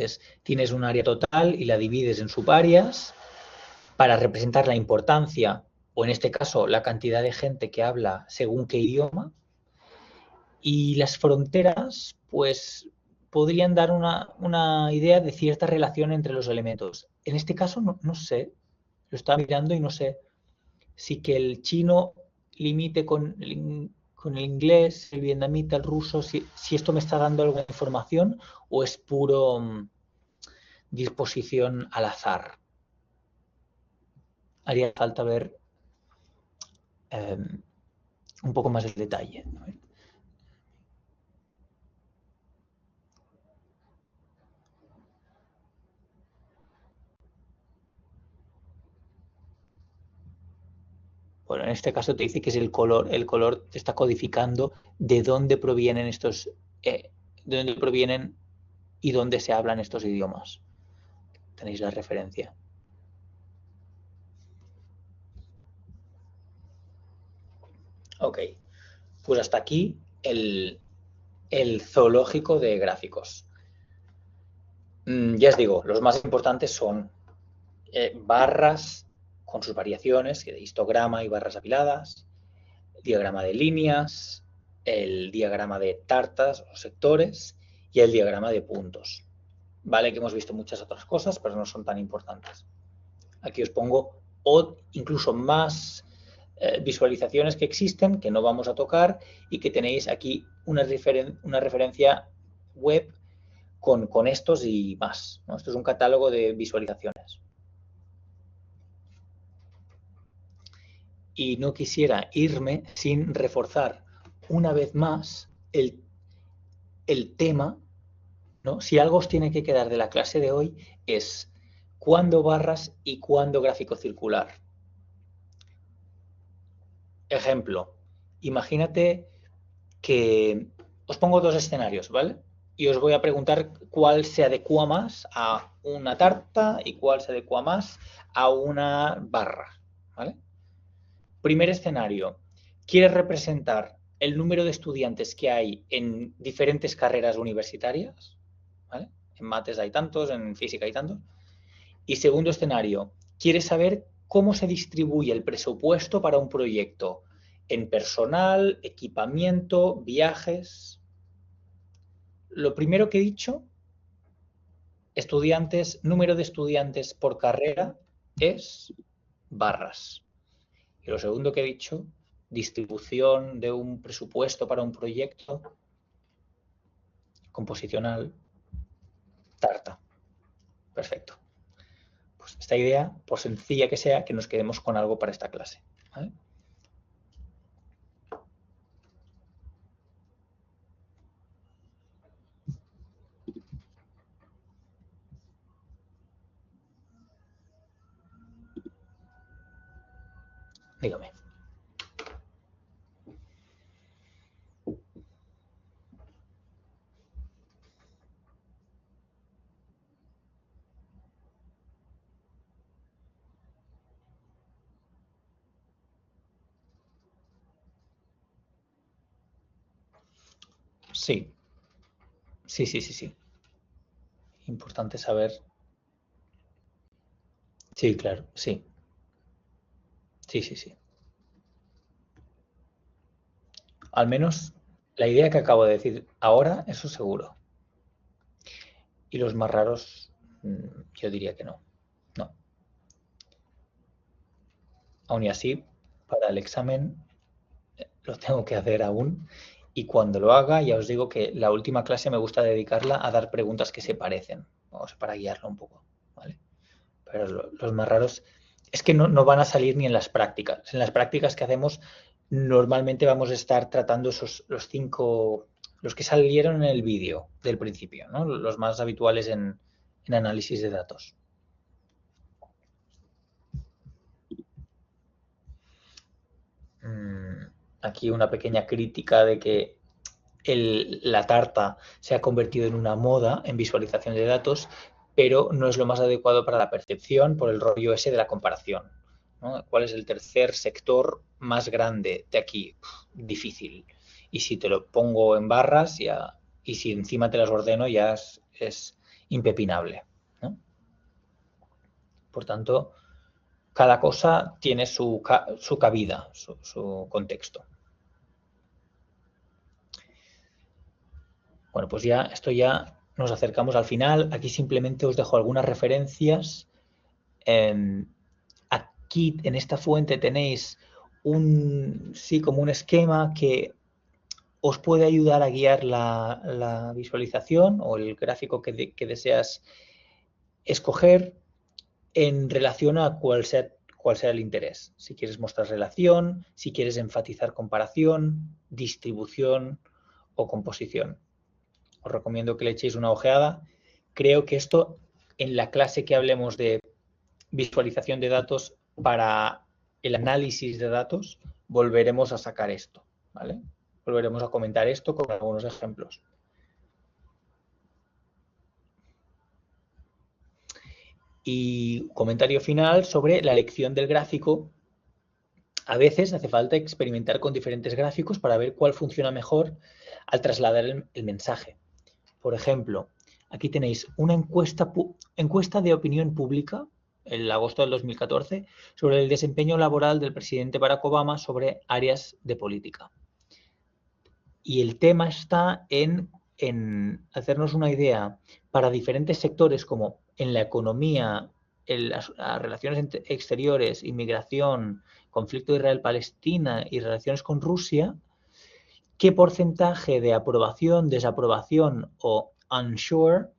Tienes un área total y la divides en subáreas para representar la importancia, o en este caso, la cantidad de gente que habla según qué idioma. Y las fronteras, pues, podrían dar una idea de cierta relación entre los elementos. En este caso, no sé, lo estaba mirando y no sé si que el chino limite con el inglés, el vietnamita, el ruso, si esto me está dando alguna información o es puro disposición al azar. Haría falta ver un poco más el detalle. Bueno, en este caso te dice que es el color te está codificando de dónde provienen de dónde provienen y dónde se hablan estos idiomas. Tenéis la referencia. Ok, pues hasta aquí el zoológico de gráficos. Ya os digo, los más importantes son barras con sus variaciones, histograma y barras apiladas, diagrama de líneas, el diagrama de tartas o sectores y el diagrama de puntos. Vale que hemos visto muchas otras cosas, pero no son tan importantes. Aquí os pongo incluso más visualizaciones que existen, que no vamos a tocar, y que tenéis aquí una referencia web con estos y más, ¿no? Esto es un catálogo de visualizaciones. Y no quisiera irme sin reforzar una vez más el tema, ¿no? Si algo os tiene que quedar de la clase de hoy es cuándo barras y cuándo gráfico circular. Ejemplo, imagínate que os pongo dos escenarios, ¿vale? Y os voy a preguntar cuál se adecua más a una tarta y cuál se adecua más a una barra, ¿vale? Primer escenario, ¿quieres representar el número de estudiantes que hay en diferentes carreras universitarias? ¿Vale? En mates hay tantos, en física hay tantos. Y segundo escenario, ¿quieres saber cómo se distribuye el presupuesto para un proyecto en personal, equipamiento, viajes? Lo primero que he dicho, número de estudiantes por carrera es barras. Y lo segundo que he dicho, distribución de un presupuesto para un proyecto composicional, tarta. Perfecto. Pues esta idea, por sencilla que sea, que nos quedemos con algo para esta clase. ¿Vale? Dígame. Sí. Sí. Importante saber. Sí, claro, sí. Sí. Al menos la idea que acabo de decir ahora, eso seguro. Y los más raros, yo diría que no. No. Aún y así, para el examen lo tengo que hacer aún. Y cuando lo haga, ya os digo que la última clase me gusta dedicarla a dar preguntas que se parecen. Vamos, para guiarlo un poco. ¿Vale? Pero los más raros es que no van a salir ni en las prácticas. En las prácticas que hacemos, normalmente vamos a estar tratando los 5, los que salieron en el vídeo del principio, ¿no? Los más habituales en análisis de datos. Aquí una pequeña crítica de que la tarta se ha convertido en una moda en visualización de datos, pero no es lo más adecuado para la percepción por el rollo ese de la comparación, ¿no? ¿Cuál es el tercer sector más grande de aquí? Difícil. Y si te lo pongo en barras y si encima te las ordeno ya es impepinable, ¿no? Por tanto, cada cosa tiene su cabida, su contexto. Bueno, pues ya nos acercamos al final. Aquí simplemente os dejo algunas referencias. Aquí en esta fuente tenéis como un esquema que os puede ayudar a guiar la visualización o el gráfico que deseas escoger en relación a cuál sea el interés. Si quieres mostrar relación, si quieres enfatizar comparación, distribución o composición. Os recomiendo que le echéis una ojeada. Creo que esto, en la clase que hablemos de visualización de datos para el análisis de datos, volveremos a sacar esto, ¿vale? Volveremos a comentar esto con algunos ejemplos. Y comentario final sobre la elección del gráfico. A veces hace falta experimentar con diferentes gráficos para ver cuál funciona mejor al trasladar el mensaje. Por ejemplo, aquí tenéis una encuesta de opinión pública en agosto del 2014 sobre el desempeño laboral del presidente Barack Obama sobre áreas de política. Y el tema está en hacernos una idea para diferentes sectores como en la economía, en las relaciones exteriores, inmigración, conflicto Israel-Palestina y relaciones con Rusia, qué porcentaje de aprobación, desaprobación o unsure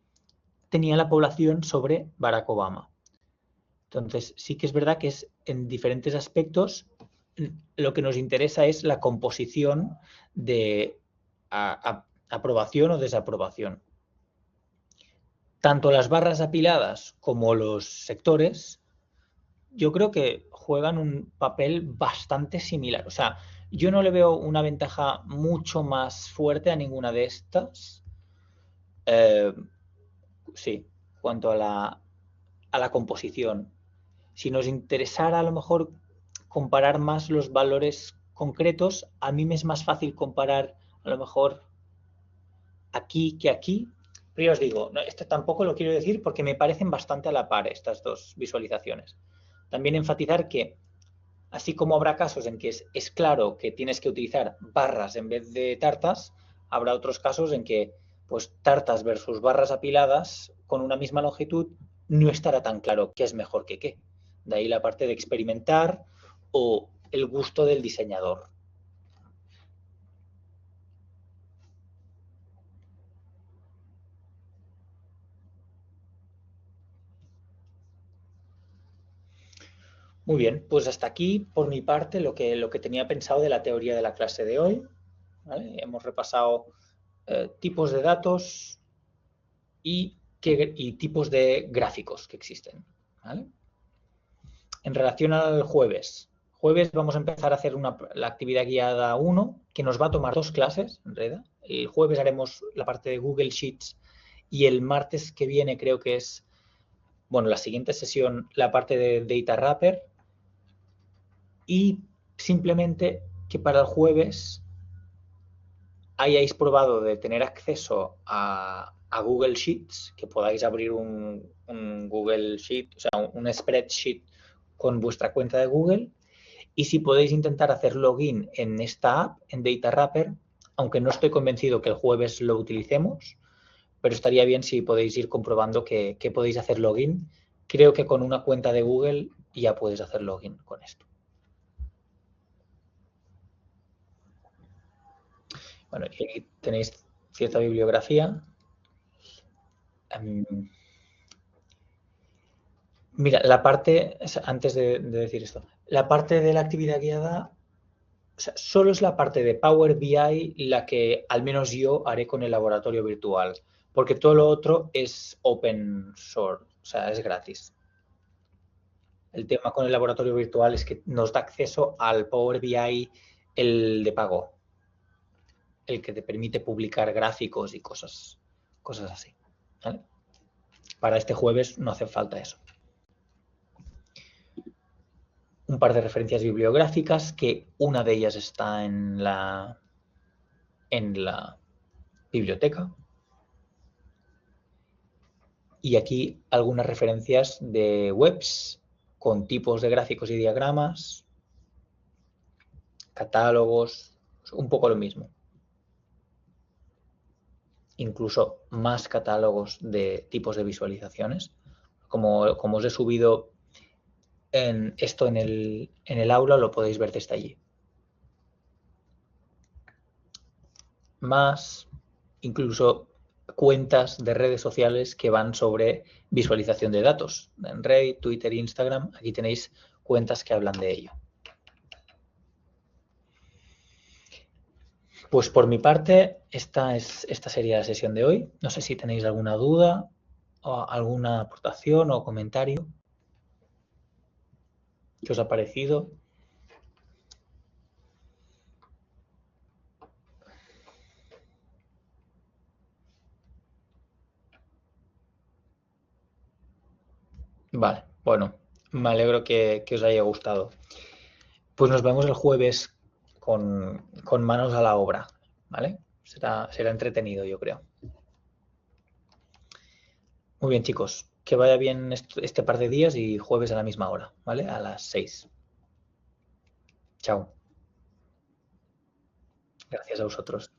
tenía la población sobre Barack Obama. Entonces, sí que es verdad que es en diferentes aspectos lo que nos interesa es la composición de aprobación o desaprobación. Tanto las barras apiladas como los sectores, yo creo que juegan un papel bastante similar. O sea, yo no le veo una ventaja mucho más fuerte a ninguna de estas. Sí, cuanto a la composición. Si nos interesara a lo mejor comparar más los valores concretos, a mí me es más fácil comparar a lo mejor aquí que aquí. Pero ya os digo, no, esto tampoco lo quiero decir porque me parecen bastante a la par estas dos visualizaciones. También enfatizar que así como habrá casos en que es claro que tienes que utilizar barras en vez de tartas, habrá otros casos en que pues tartas versus barras apiladas con una misma longitud no estará tan claro qué es mejor que qué. De ahí la parte de experimentar o el gusto del diseñador. Muy bien, pues hasta aquí por mi parte lo que tenía pensado de la teoría de la clase de hoy. ¿Vale? Hemos repasado tipos de datos y tipos de gráficos que existen. ¿Vale? En relación al jueves vamos a empezar a hacer la actividad guiada 1, que nos va a tomar 2 clases, en realidad. El jueves haremos la parte de Google Sheets y el martes que viene creo que es, bueno, la siguiente sesión, la parte de Data Wrapper. Y simplemente que para el jueves hayáis probado de tener acceso a Google Sheets, que podáis abrir un Google Sheet, o sea, un spreadsheet con vuestra cuenta de Google, y si podéis intentar hacer login en esta app, en Data Wrapper, aunque no estoy convencido que el jueves lo utilicemos, pero estaría bien si podéis ir comprobando que podéis hacer login. Creo que con una cuenta de Google ya podéis hacer login con esto. Bueno, y aquí tenéis cierta bibliografía. Mira, la parte, antes de decir esto, la parte de la actividad guiada, o sea, solo es la parte de Power BI la que al menos yo haré con el laboratorio virtual, porque todo lo otro es open source, o sea, es gratis. El tema con el laboratorio virtual es que nos da acceso al Power BI, el de pago. el que te permite publicar gráficos y cosas así, ¿vale? Para este jueves no hace falta eso. Un par de referencias bibliográficas, que una de ellas está en la biblioteca. Y aquí algunas referencias de webs con tipos de gráficos y diagramas, catálogos, un poco lo mismo. Incluso más catálogos de tipos de visualizaciones. Como os he subido esto en el aula, lo podéis ver desde allí. Más incluso cuentas de redes sociales que van sobre visualización de datos. En Reddit, Twitter, Instagram, aquí tenéis cuentas que hablan de ello. Pues por mi parte, esta sería la sesión de hoy. No sé si tenéis alguna duda o alguna aportación o comentario. ¿Qué os ha parecido? Vale, bueno, me alegro que os haya gustado. Pues nos vemos el jueves con manos a la obra, ¿vale? Será entretenido, yo creo. Muy bien, chicos. Que vaya bien este par de días y jueves a la misma hora, ¿vale? A las 6. Chao. Gracias a vosotros.